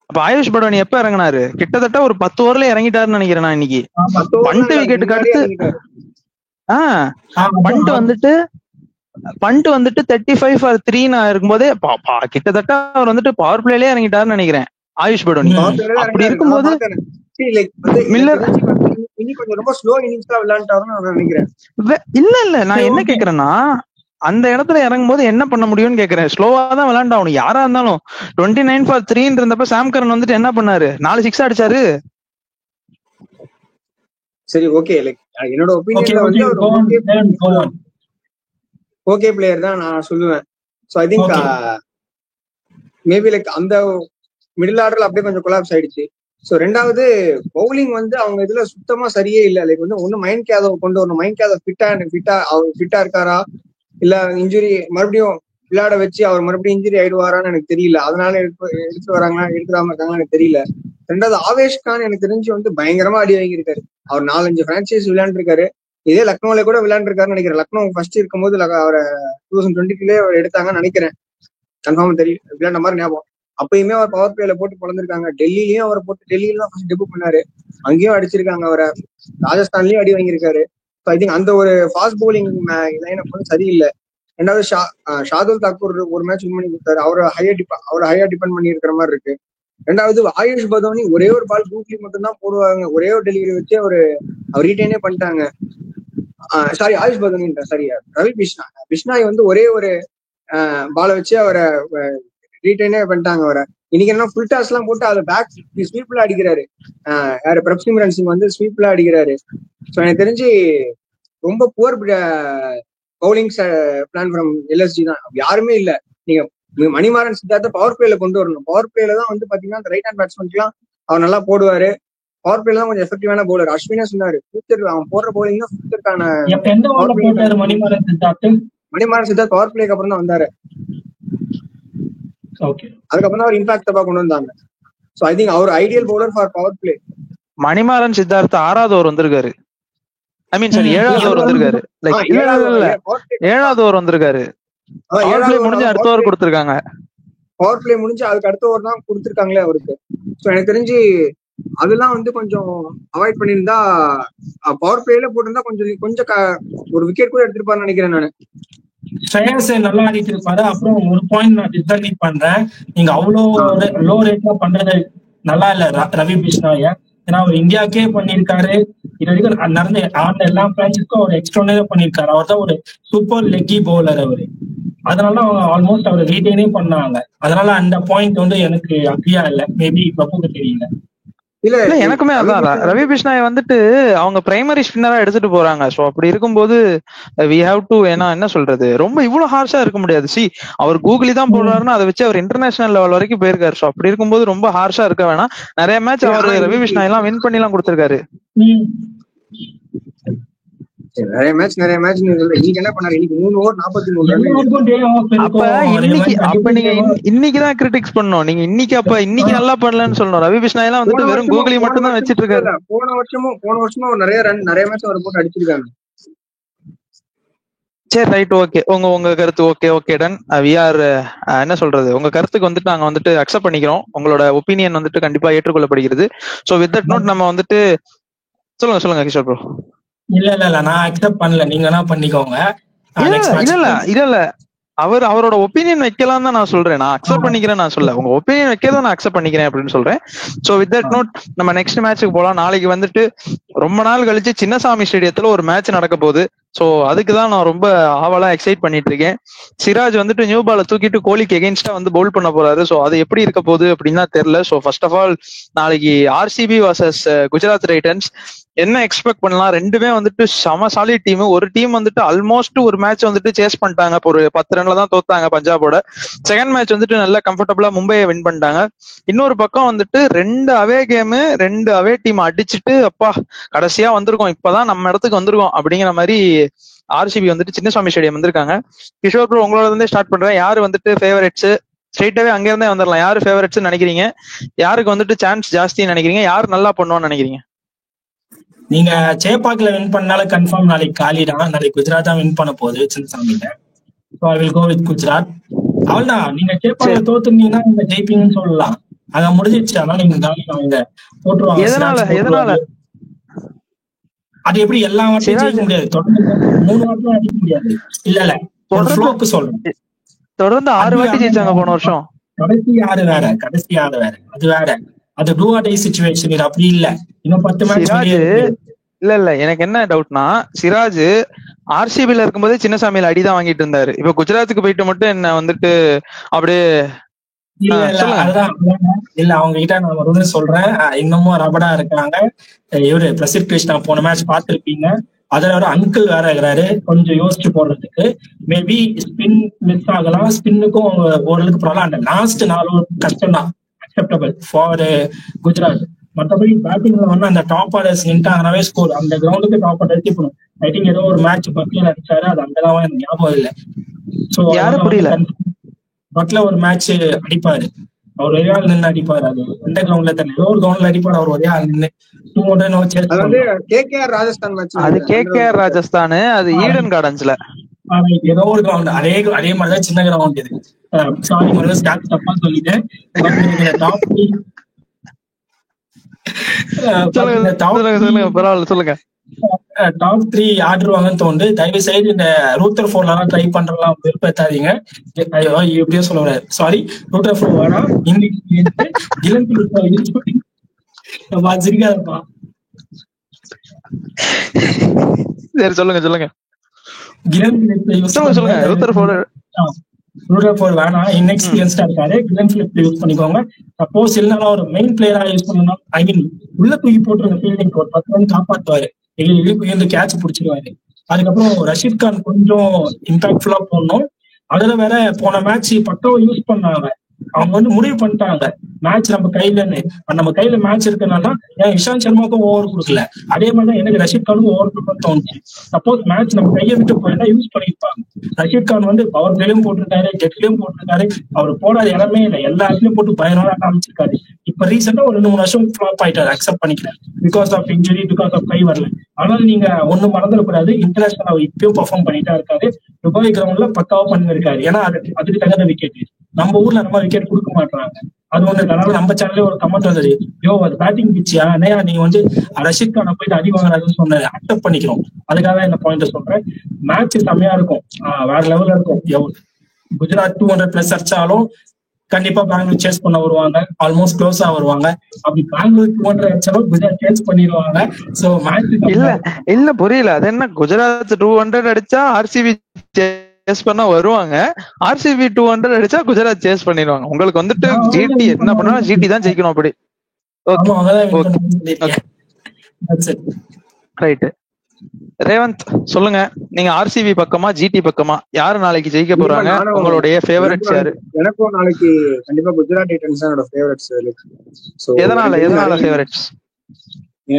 அப்ப ஆயுஷ் படோனி எப்ப இறங்கினாரு? கிட்டத்தட்ட ஒரு 10 ஓவர்ல இறங்கிட்டாருன்னு நினைக்கிறேன் நான் இன்னைக்கு. பண்ட் விக்கெட்டுக்கு அடுத்து பண்ட் வந்துட்டு 35 for 3 இருக்கும்போதே கிட்டத்தட்ட அவர் வந்துட்டு பவர் பிளேலயே இறங்கிட்டாருன்னு நினைக்கிறேன் ஆயுஷ் படோனி. அப்படி இருக்கும்போது மில்லர் ரொம்ப ஸ்லோ இன்னிங்ஸா விளையாண்டாருன்னு நான் நினைக்கிறேன். இல்ல நான் என்ன கேக்குறேன்னா, அந்த இடத்துல இறங்கும் போது என்ன பண்ண முடியும்னு கேக்குறேன். ஸ்லோவா தான் விளையாண்டாகணும் யாரா இருந்தாலும். 29 for 3 இருந்தப்ப சாம் கரன் வந்துட்டு என்ன பண்ணாரு? 4 6 அடிச்சாரு. சரி, ஓகே. லைக் என்னோட ஒபினியன்ல வந்து ஓகே பிளேயர் தான் நான் சொல்லுவேன். So I think maybe like அந்த மிடில் ஆர்டர்ல அப்படியே கொஞ்சம் கொலாப்ஸ் ஆயிடுச்சு. ஸோ ரெண்டாவது பவுலிங் வந்து அவங்க இதுல சுத்தமா சரியே இல்லை. லைக் வந்து ஒண்ணு மைண்ட் கேதவை கொண்டு வரணும். மைண்ட் கேதவ் ஃபிட்டா இருக்காரா, இல்ல இன்ஜுரி மறுபடியும் விளையாட வச்சு அவர் மறுபடியும் இன்ஜுரி ஆயிடுவாரான்னு எனக்கு தெரியல. அதனால எடுத்து வராங்களா எடுக்காம இருக்காங்களா எனக்கு தெரியல. ரெண்டாவது ஆவேஷ் கான் எனக்கு தெரிஞ்சு வந்து பயங்கரமா அடி வாங்கியிருக்காரு. அவர் 4-5 பிரான்ச்சைஸ் விளையாண்டுருக்காரு. இதே லக்னோல கூட விளையாண்டுருக்காருன்னு நினைக்கிறேன். லக்னோ ஃபர்ஸ்ட் இருக்கும்போது அவரை 2020 அவர் எடுத்தாங்கன்னு நினைக்கிறேன். கன்ஃபார்ம் தெரியும், விளையாண்ட மாதிரி ஞாபகம். அப்பயுமே அவர் பவர் பிளேல போட்டு பிறந்திருக்காங்க. டெல்லியிலயும் அவரை போட்டு, டெல்லியில தான் ஃபர்ஸ்ட் டெபு பண்ணாரு, அங்கேயும் அடிச்சிருக்காங்க அவரை. ராஜஸ்தான்லயும் அடி வாங்கியிருக்காரு. ஐ திங்க் அந்த ஒரு ஃபாஸ்ட் பவுலிங் லைனப் வந்து சரியில்லை. ரெண்டாவது ஷாதுல் தாக்கூர் ஒரு மேட்ச் வின் பண்ணி கொடுத்தாரு. அவரை ஹையா டிபெண்ட் பண்ணி இருக்கிற மாதிரி இருக்கு. ரெண்டாவது ஆயுஷ் பதோனி ஒரே ஒரு பால் கூக்லி மட்டும் தான் போடுவாங்க, ஒரே ஒரு டெலிவரி வச்சு அவர் ரீட்டைனே பண்ணிட்டாங்க. சாரி ஆயுஷ் பதோனின்ற சாரி ரவி பிஷ்னாய் வந்து ஒரே ஒரு பாலை வச்சு அவரை ரீட்டைனே பண்ணிட்டாங்க அவரை. இன்னைக்கு என்ன ஃபுல் டாஸ் எல்லாம் போட்டு அதை பேக் ஸ்வீப்ல அடிக்கிறாரு. யாரு பிரப்சிம்ரன் சிங் வந்து ஸ்வீப்ல அடிக்கிறாரு. ஸோ எனக்கு தெரிஞ்சு ரொம்ப poor bowling plan from LSG தான். யாருமே இல்ல. நீங்க மணிமாறன் சித்தார்த்த பவர் பிளேல கொண்டு வரணும். பவர் பிளேல தான் வந்து பாத்தீங்கன்னா அந்த ரைட் ஹேண்ட் பேட்ஸ்மேன்லாம் அவர் நல்லா போடுவாரு. பவர் பிளேல தான் கொஞ்சம் எஃபெக்டிவான பவுலர். அஸ்வினா சொன்னாரு ஃபியூச்சர் அவன் போடுற பவுலிங் தான் ஃபியூச்சருக்கான. மணிமாறன் சித்தார்த் பவர் பிளேக்கு அப்புறம் தான் வந்தாரு. அதுக்கப்புறம் அவர் இம்பாக்ட் தப்பா கொண்டு வந்தாங்க. சோ ஐ திங்க் அவர் ideal bowler for power play. Manimaran Siddharth 6வது ஓவர் வந்திருக்காரு. ஐ மீன் சாரி 7வது ஓவர் வந்திருக்காரு. லைக் 7வது ஓவர் வந்திருக்காரு. பவர் பிளே முடிஞ்சு அடுத்த ஓவர் கொடுத்திருக்காங்க. பவர் பிளே முடிஞ்சு அதுக்கு அடுத்த ஓவர் தான் கொடுத்திருக்காங்களே அவருக்கு. சோ எனக்கு தெரிஞ்சு அதெல்லாம் வந்து கொஞ்சம் அவாய்ட் பண்ணியிருந்தா, பவர் பிளேல போட்டிருந்தா கொஞ்சம் ஒரு விக்கெட் கூட எடுத்திருப்பாருன்னு நினைக்கிறேன் நானு. ஸ்ரேயஸ் நல்லா ஆடிட்டு இருப்பாரு. அப்புறம் ஒரு பாயிண்ட் நான் டிஸ்அக்ரி பண்றேன். நீங்க அவ்வளவு லோ ரேட்ல பண்றது நல்லா இல்ல ரவி பிஷ்னாய. ஏன்னா அவர் இந்தியாவுக்கே பண்ணிருக்காரு. இது வரைக்கும் நடந்த ஆடின எல்லா பிரான்ச்சுக்கும் அவர் எக்ஸ்ட்ரானே பண்ணிருக்காரு. அவர் தான் ஒரு சூப்பர் லெக்கி பவுலர் அவரு. அதனால அவங்க ஆல்மோஸ்ட் அவர் ரீட்டைனே பண்ணாங்க. அதனால அந்த பாயிண்ட் வந்து எனக்கு அக்ரியா இல்ல. மேபி பப்புக்கு தெரியல. இல்ல எனக்குமே அதான் ரவி பிஷ்னாய் வந்துட்டு அவங்க பிரைமரி ஸ்பின்னரா எடுத்துட்டு போறாங்க. சோ அப்படி இருக்கும்போது வி ஹேவ் டு, ஏன்னா என்ன சொல்றது, ரொம்ப இவ்வளவு ஹார்ஷா இருக்க முடியாது. சி அவர் கூகுளி தான் போடுறாருன்னா அதை வச்சு அவர் இன்டர்நேஷனல் லெவல் வரைக்கும் போயிருக்காரு. சோ அப்படி இருக்கும்போது ரொம்ப ஹார்ஷா இருக்க வேணாம். நிறைய மேட்ச் அவர் ரவி பிஷ்னாய் எல்லாம் வின் பண்ணி எல்லாம் கொடுத்திருக்காரு. நிறைய மேட்ச் இன்னைக்கு என்ன பண்ணாரு? இன்னைக்கு 3 ஓவர் 43 அப்ப நீங்க இன்னைக்குதான் கிரிட்டிக்ஸ் பண்ணணும். நீங்க இன்னைக்கு நல்லா பண்ணலன்னு சொல்லணும். ரவி பிஷ்னாய் எல்லாம் வந்துட்டு வெறும் கூகுளி மட்டும் தான் வச்சிட்டு இருக்காரு. போன வருஷமும் நிறைய மேட்ச் அவர் போட்டு அடிச்சிருக்காங்க. சரி ரைட், ஓகே. உங்க கருத்து ஓகே டன். வி ஆர் என்ன சொல்றது, உங்க கருத்துக்கு வந்துட்டு நாங்க வந்துட்டு அக்செப்ட் பண்ணிக்கிறோம். உங்களோட ஒப்பீனியன் வந்துட்டு கண்டிப்பா ஏற்றுக்கொள்ளப்படுகிறது. சோ வித் தட் நோட் நம்ம வந்துட்டு சொல்லுங்க கிஷோர் ப்ரோ. இல்ல நான் அக்செப்ட் பண்ணல, நீங்க என்ன பண்ணிக்கோங்க. இல்ல அவரோட ஒப்பீனியன் வைக்கலாம் தான் நான் சொல்றேன். நான் அக்செப்ட் பண்ணிக்கிறேன் நான் சொல்ல, உங்க ஒப்பீனியன் வைக்கிறத நான் அக்செப்ட் பண்ணிக்கிறேன் அப்படின்னு சொல்றேன். சோ வித் தட் நோட் நம்ம நெக்ஸ்ட் மேட்சுக்கு போலாம். நாளைக்கு வந்துட்டு ரொம்ப நாள் கழிச்சு சின்னசாமி ஸ்டேடியத்துல ஒரு மேட்ச் நடக்க போகுது. சோ அதுக்குதான் நான் ரொம்ப ஆவலா எக்ஸைட் பண்ணிட்டு இருக்கேன். சிராஜ் வந்துட்டு நியூ பால தூக்கிட்டு கோலிக்கு எகென்ஸ்டா வந்து பவுல் பண்ண போறாரு. சோ அது எப்படி இருக்க போகுது அப்படின்னா தெரியல. சோ ஃபர்ஸ்ட் ஆஃப் ஆல் நாளைக்கு ஆர்சிபி வர்சஸ் குஜராத் டைட்டன்ஸ் என்ன எக்ஸ்பெக்ட் பண்ணலாம்? ரெண்டுமே வந்துட்டு சம சாலிட் டீம். ஒரு டீம் வந்துட்டு ஆல்மோஸ்ட் ஒரு மேட்ச் வந்துட்டு சேஸ் பண்ணிட்டாங்க. ஒரு 10 ரன்ல தான் தோத்தாங்க பஞ்சாபோட. செகண்ட் மேட்ச் வந்துட்டு நல்லா கம்ஃபர்டபுளா மும்பையை வின் பண்ணிட்டாங்க. இன்னொரு பக்கம் வந்துட்டு 2 அவே கேம் 2 அவே டீம் அடிச்சுட்டு அப்பா கடைசியா வந்திருக்கோம், இப்பதான் நம்ம இடத்துக்கு வந்திருக்கோம் அப்படிங்கிற மாதிரி ஆர்சிபி வந்துட்டு சின்னசாமி ஸ்டேடியம் வந்திருக்காங்க. கிஷோர் ப்ரோ உங்களோட இருந்தே ஸ்டார்ட் பண்றேன். யாரு வந்துட்டு ஃபேவரட்ஸ்? ஸ்ட்ரெயிட்டாவே அங்க இருந்தே வந்துடலாம். யாரு ஃபேவரட்ஸ் நினைக்கிறீங்க? யாருக்கு வந்துட்டு சான்ஸ் ஜாஸ்தின்னு நினைக்கிறீங்க? யாரு நல்லா பண்ணுவான்னு நினைக்கிறீங்க? நீங்க சேப்பாக்ல வின் பண்ணாலும் கன்ஃபார்ம் நாளைக்கு காலி தான். நாளைக்கு குஜராத் தான் வின் பண்ண போகுது சின்னசாமியில. So I will go with Gujarat. அவ்வளவுதான். நீங்க சேப்பாக்ல தோத்துனீங்கன்னா நீங்க ஜெயிப்பீங்கன்னு சொல்லலாம். அங்க முடிஞ்சிச்சு. ஆனா நீங்க காலி அவங்க போட்டுருவாங்க. எதனால அது எப்படி எல்லா வாட்டியும் ஜெயிக்க முடியாது? தொடர்ந்து 3 வாட்டியும் அடிக்க முடியாது. இல்ல ஃப்ளோக்கு சொல்றேன். தொடர்ந்து 6 வாட்டி ஜெயிச்சாங்க போன வருஷம். கடைசி 6 வேற. அது வேற. அது டூ ஆர் டை சிச்சுவேஷன். இது அப்படி இல்ல. இன்னும் 10 மேட்ச் இல்ல எனக்கு என்ன டவுட்னா, சிராஜ் ஆர்சிபில இருக்கும்போதே சின்னசாமியில அடிதான் வாங்கிட்டு இருந்தாரு. இப்ப குஜராத்துக்கு போயிட்டு மட்டும் என்ன வந்துட்டு அப்படியே இல்ல அவங்க கிட்ட நான் ஒரு சொல்றேன். இன்னமும் ரபடா இருக்காங்க. இவரு பிரசித் கிருஷ்ணா போன மேட்ச் பாத்துருப்பீங்க. அதுல ஒரு அங்கிள் வேற இருக்கிறாரு. கொஞ்சம் யோசிச்சு போடுறதுக்கு மேபி ஸ்பின் மிஸ் ஆகலாம். ஸ்பின்னுக்கும் ஓரளவுக்கு பரவாயில்ல. லாஸ்ட் 4 ஓவர் கஷ்டம் தான். Acceptable for Gujarat. மற்றபடி பேட்டிங்ல வந்து அந்த டாப் ஆர்டர்ஸ் நின்ட்டாங்கனாவே ஸ்கோர் அந்த கிரவுண்டுக்கு டாப் ஆர்டர் இருக்கணும். ஐ திங்க் ஏதோ ஒரு மேட்ச் பட்லர் அடிச்சாரு, அது அந்த அளவா எனக்கு ஞாபகம் இல்லை. ஸோ பட்லர் ஒரு மேட்ச் அடிப்பாரு, அவர் ஒரே ஆள் நின்று அடிப்பாரு. அது எந்த கிரவுண்ட்ல தெரியல, ஏதோ ஒரு கிரவுண்ட்ல அடிப்பாரு அவர் ஒரே ஆள் நின்று 200 கேகேஆர் ராஜஸ்தான் மேட்ச். அது கேகேஆர் ராஜஸ்தான், அது ஈடன் கார்டன்ஸ்ல ஏதோ ஒரு கிரவுண்ட். அதே மாதிரிதான் சின்ன கிரவுண்ட் இது. சாரி மறுபடியும் ஸ்டாட்ஸ் தப்பா சொல்லிட்டேன். சொல்லுங்க. டாப் 3 ஆடுவாங்கன்னு தோணுது. தயவு செய்து இந்த ரூத்தர் ஃபோர்லாம் ட்ரை பண்றலாம் விருப்பத்தாதீங்க. எப்படியோ சொல்ல சாரி, ரூத்தர் ஃபோர் வேணாம். இன்னைக்கு சிரிக்காதப்பா. சரி சொல்லுங்க சொல்லுங்க சொல்லுங்க. ரூத்தர் ஃபோர் வேணாம், இன்எக்ஸ்பீரியன்ஸ்டா இருக்காரு. கிளென் பிலிப் யூஸ் பண்ணிக்கோங்க. சப்போஸ் இல்லைன்னா ஒரு மெயின் பிளேயரா யூஸ் பண்ணணும், ஐ மீன் உள்ள தூக்கி போட்டுருங்க ஃபீல்டிங், ஒரு 10 ரன் காப்பாற்றுவாரு, இழுப்பு கேட்ச் பிடிச்சிருவாரு. அதுக்கப்புறம் ரஷீத் கான் கொஞ்சம் இம்பாக்ட்ஃபுல்லா போடணும். அதுல வேற போன மேட்ச் பக்காவை யூஸ் பண்ணாங்க. அவங்க வந்து முடிவு பண்ணிட்டாங்க மேட்ச் நம்ம கையிலன்னு. நம்ம கையில மேட்ச் இருக்கனால ஏன் இஷாந்த் சர்மாவுக்கும் ஓவர் கொடுக்கல, அதே மாதிரிதான் எனக்கு ரஷீத் கானுக்கும் ஓவர் கொடுக்கணும்னு தோணுச்சு. சப்போஸ் மேட்ச் நம்ம கையை விட்டு போயிருந்தா யூஸ் பண்ணிருப்பாங்க. ரஷீத் கான் வந்து பவர் பிளேயும் போட்டிருக்காரு, ஜெட்லயும் போட்டிருக்காரு, அவர் போடாத இடமே இல்லை, எல்லா இடத்துலயும் போட்டு பயனாக காமிச்சிருக்காரு. இப்ப ரீசெண்டா ஒரு 2-3 வருஷம் ஃபிளாப் ஆயிட்டாரு, அக்செப்ட் பண்ணிக்கிறேன், because of injury, because of கை வரல. ஆனால் நீங்க ஒண்ணும் மறந்துடக்கூடாது, இன்டர்நேஷனல் அவர் இப்பயும் பெர்ஃபார்ம் பண்ணிட்டா இருக்காரு. துபாய் கிரவுண்ட்ல பக்காவா பண்ணிருக்காரு. ஏன்னா அதுக்கு தகுந்த விக்கெட். நம்ம ஊர்ல நம்ம விக்கெட் கொடுக்க மாட்டாங்க, அது ஒண்ணு. அதனால நம்ம சேனல்ல ஒரு கமெண்ட் வந்தது, யோ அது பேட்டிங் பிச்சியா அண்ணையா, நீங்க வந்து ரஷீத் கானை போயிட்டு அடி வாங்குறாருன்னு சொன்னது அக்செப்ட் பண்ணிக்கிறோம். அதுக்காக இந்த பாயிண்ட் சொல்றேன். மேட்ச் செம்மையா இருக்கும், வேற லெவல்ல இருக்கும். குஜராத் 200+ அடிச்சாலும் கண்டிப்பா பெங்களூர் சேஸ் பண்ண வருவாங்க, ஆல்மோஸ்ட் க்ளோஸா வருவாங்க. அப்படி பெங்களூர் 200 அடிச்சாலும் குஜராத் சேஸ் பண்ணிடுவாங்க. சோ மேட்ச் இல்ல புரியல, அது என்ன குஜராத் 200 அடிச்சா ஆர்சிபி சேஸ் பண்ண வருவாங்க, ஆர்சிபி 200 அடிச்சா குஜராத் சேஸ் பண்ணிடுவாங்க. உங்களுக்கு வந்துட்டு ஜிடி என்ன பண்ணா ஜிடி தான் ஜெயிக்கணும் அப்படி. ரைட். ரேவந்த் சொல்லுங்க, நீங்க ஆர்சிபி பக்கமா ஜிடி பக்கமா, யாரு நாளைக்கு ஜெயிக்க போறாங்க? உங்களுடைய ஃபேவரட்ஸ் யாரு? எனக்கும் நாளைக்கு கண்டிப்பா குஜராத் டைட்டன்ஸ் தான் என்னோட ஃபேவரட்ஸ். எதனால ஃபேவரட்ஸ்?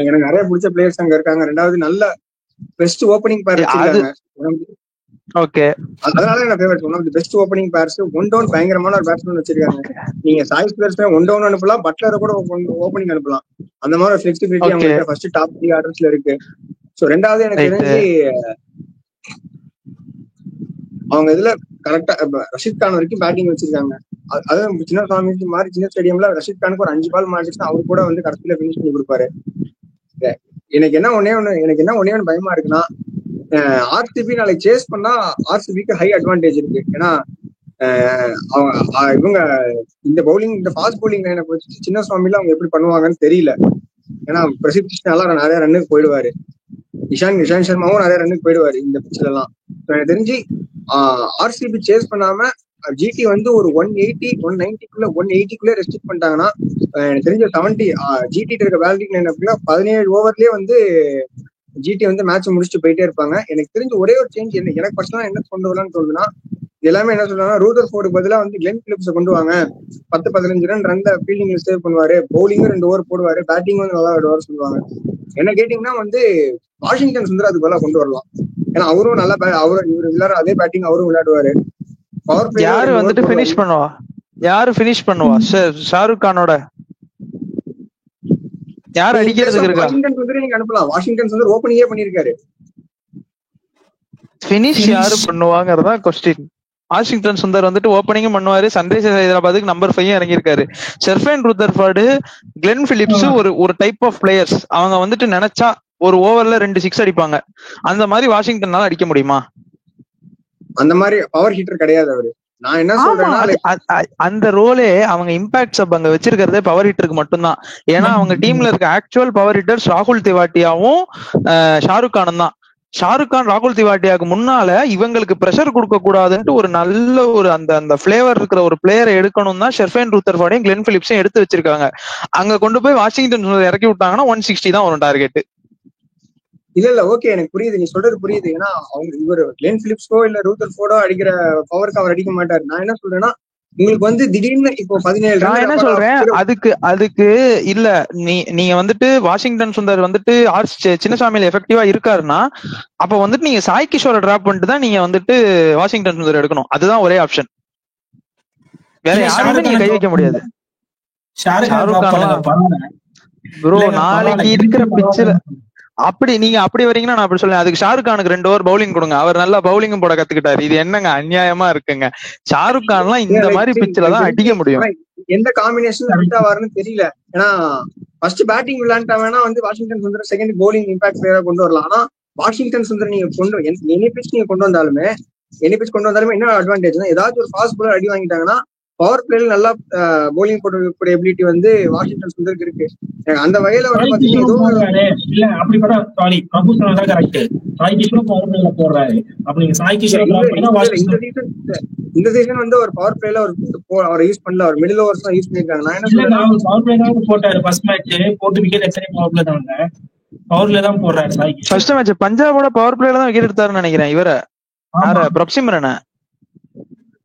எனக்கு நிறைய பிடிச்ச பிளேயர்ஸ் அங்க இருக்காங்க. ரெண்டாவது நல்ல பெஸ்ட் ஓப்பனிங் பேர் வச்சிருக்காங்க. ஓகே, அதனால என்ன favourite. One of the best opening pairs. One down பயங்கரமான ஒரு பேட்ஸ்மேன் வச்சிருக்காங்க. நீங்க சாய் பிளேயர்ஸ் ஒன் டவுன் அனுப்பலாம், பட்லரை கூட ஓப்பனிங் அனுப்பலாம். அந்த மாதிரி ஒரு ஃபிளெக்சிபிலிட்டி அவங்க ஃபர்ஸ்ட் டாப் 3 ஆர்டர்ஸ்ல இருக்கு. சோ ரெண்டாவது எனக்கு தெரிஞ்சு அவங்க இதுல கரெக்டா ரஷீத் கான் வரைக்கும் பேட்டிங் வச்சிருக்காங்க. அதாவது சின்ன சுவாமி மாதிரி சின்ன ஸ்டேடியம்ல ரஷீத் கானுக்கு ஒரு 5 பால் மாறிச்சுன்னா அவரு கூட வந்து கடைசியில பினிஷ் பண்ணி கொடுப்பாரு. எனக்கு என்ன ஒன்னே ஒண்ணு பயமா இருக்குன்னா, ஆர்சிபி நாளைக்கு சேஸ் பண்ணா ஆர்சிபிக்கு ஹை அட்வான்டேஜ் இருக்கு. ஏன்னா இவங்க இந்த பவுலிங், இந்த ஃபாஸ்ட் பவுலிங் லைனை வச்சு சின்ன சுவாமில அவங்க எப்படி பண்ணுவாங்கன்னு தெரியல. ஏன்னா பிரசித் கிருஷ்ணாலாம் நிறைய ரன்னுக்கு போயிடுவாரு, இஷாந்த் சர்மாவும் நிறைய ரன்னுக்கு போயிடுவாரு இந்த பிச்சில எல்லாம். எனக்கு தெரிஞ்சு ஆர்சிபி சேஸ் பண்ணாம ஜிடி வந்து ஒரு 180-190 ரெஸ்ட்ரிக்ட் பண்ணிட்டாங்கன்னா, எனக்கு தெரிஞ்ச 70 ஜிடி இருக்க பேட்டிங் லைனப்ல 17 ஓவர்லயே வந்து ஜிடி வந்து மேட்ச் முடிச்சுட்டு போயிட்டே இருப்பாங்க. எனக்கு தெரிஞ்ச ஒரே ஒரு சேஞ்ச் எனக்கு பர்சனலா என்ன கொண்டு வரலாம்னு தோணுதுன்னா, எல்லாமே என்ன சொல்றாங்கன்னா, ரூதர் ஃபோர்டுக்கு பதிலா வந்து கிளென் பிலிப்ஸை கொண்டு வாங்க, 10-15 ரன் ஃபீல்டிங்ல சேவ் பண்ணுவாரு, பவுலிங்கும் 2 ஓவர் போடுவாரு, பேட்டிங் வந்து நல்லா விடுவாரு சொல்லுவாங்க. என்ன கேட்டீங்கன்னா வந்து வாஷிங்டன் சுந்தர் அதுக்கு பதிலா கொண்டு வரலாம். ஏன்னா அவரும் நல்லா இவரு விளையாடுற அதே பேட்டிங் அவரும் விளையாடுவாரு. யாரு வந்துட்டு பினிஷ் பண்ணுவா? ஷாருக் கானோட யார் அடிக்கிறதுக்கு இருக்கா? வாஷிங்டன் சுந்தர் நீங்க அனுப்பலாம். வாஷிங்டன் சுந்தர் ஓப்பனிங்கே பண்ணிருக்காரு. பினிஷ் யாரு பண்ணுவாங்கறதா கொஸ்டின். வாஷிங்டன் சுந்தர் வந்துட்டு ஓப்பனிங்கும் பண்ணுவாரு, சன்ரைசர்ஸ் ஹைதராபாத்துக்கு நம்பர் 5 இறங்கியிருக்காரு. ஷெர்ஃபேன் ரூதர்ஃபோர்டு, கிளென் பிலிப்ஸ் ஒரு டைப் ஆஃப் பிளேயர்ஸ். அவங்க வந்துட்டு நினைச்சா ஒரு ஓவர்ல 2 6 அடிப்பாங்க. அந்த மாதிரி வாஷிங்டன்னால அடிக்க முடியுமா? அந்த மாதிரி பவர் ஹீட்டர் கிடையாது அவரு. நான் என்ன சொல்றேன்னா, அந்த ரோலே அவங்க இம்பாக்ட் சப் அங்க வச்சிருக்கிறதே பவர் ஹிட்டருக்கு மட்டும்தான். ஏன்னா அவங்க டீம்ல இருக்க ஆக்சுவல் பவர் ஹிட்டர்ஸ் ராகுல் திவாட்டியாவும் ஷாருக் கானும் தான். ஷாருக் கான் ராகுல் திவாட்டியாவுக்கு முன்னால இவங்களுக்கு பிரஷர் கொடுக்க கூடாதுன்ட்டு ஒரு நல்ல ஒரு அந்த பிளேவர் இருக்கிற ஒரு பிளேயரை எடுக்கணும் தான் ஷெர்ஃபேன் ரூதர்ஃபோர்டையும் கிளென் பிலிப்ஸையும் எடுத்து வச்சிருக்காங்க. அங்க கொண்டு போய் வாஷிங்டன் இறக்கி விட்டாங்கன்னா 160 தான் வரும் டார்கெட். இல்ல ஓகே, எனக்கு புரியுது, நீ சொல்றது புரியுது. ஏன்னா அவங்க இவர் கிளென் பிலிப்ஸோ இல்ல ரூதர்ஃபோர்டோ அடிக்கிற பவருக்கு அவர் அடிக்க மாட்டாரு. நான் என்ன சொல்றேன்னா, உங்களுக்கு வந்து திடீர்னு இப்போ 17 நான் என்ன சொல்றேன், அதுக்கு இல்ல நீங்க வந்துட்டு வாஷிங்டன் சுந்தர் வந்துட்டு சின்னசாமியில எஃபெக்டிவா இருக்காருன்னா அப்ப வந்துட்டு நீங்க சாய் கிஷோரை டிராப் பண்ணிட்டு தான் நீங்க வந்துட்டு வாஷிங்டன் சுந்தர் எடுக்கணும். அதுதான் ஒரே ஆப்ஷன். வேற யாருமே நீங்க கை வைக்க முடியாது. ஷாருக் கான் ப்ரோ நாளைக்கு இருக்கிற பிச்சில் நீங்க அப்படி வரீங்கன்னா நான் அப்படி சொல்லேன். அதுக்கு ஷாருக் கானுக்கு 2 ஓவர் பவுலிங் கொடுங்க. அவர் நல்லா பவுலிங்கும் போட கத்துக்கிட்டாரு. இது என்னங்க அநியாயமா இருக்குங்க. ஷாருக் கான் எல்லாம் இந்த மாதிரி பிச்சில தான் அடிக்க முடியும். எந்த காம்பினேஷன் அவுட் ஆவாருன்னு தெரியல. ஏன்னா ஃபர்ஸ்ட் பேட்டிங் விளையாண்டா வேணா வந்து Washington Sundar second bowling impact பிளேயரா கொண்டு வரலாம். ஆனா வாஷிங்டன் சுந்தர் நீங்க எனி பிச் நீங்க கொண்டு வந்தாலுமே என்ன அட்வான்டேஜ், ஏதாச்சும் ஒரு ஃபாஸ்ட் பாலர் அடி வாங்கிட்டாங்கன்னா பவர் பிளேல நல்லா பவுலிங் போடக்கூடிய எபிலிட்டி வந்து வாஷிங்டன் சுந்தருக்கு இருக்கு. அந்த வகையில வந்து இந்த சீசன் வந்து ஒரு பவர் பிளேல அவர் யூஸ் பண்ணல, அவர் மிடில் ஓவர்ஸ் தான் யூஸ் பண்ணிருக்காங்க. நான் என்ன போட்டாரு ஃபர்ஸ்ட் மேட்ச் போட்டு விக்கெட் எத்தனை பவர்ல தான் போடுறாரு. ஃபர்ஸ்ட் மேட்ச் பஞ்சாபோட பவர் பிளேல தான் விக்கெட் எடுத்தாருன்னு நினைக்கிறேன். இவர பிரப்சிம்ரன்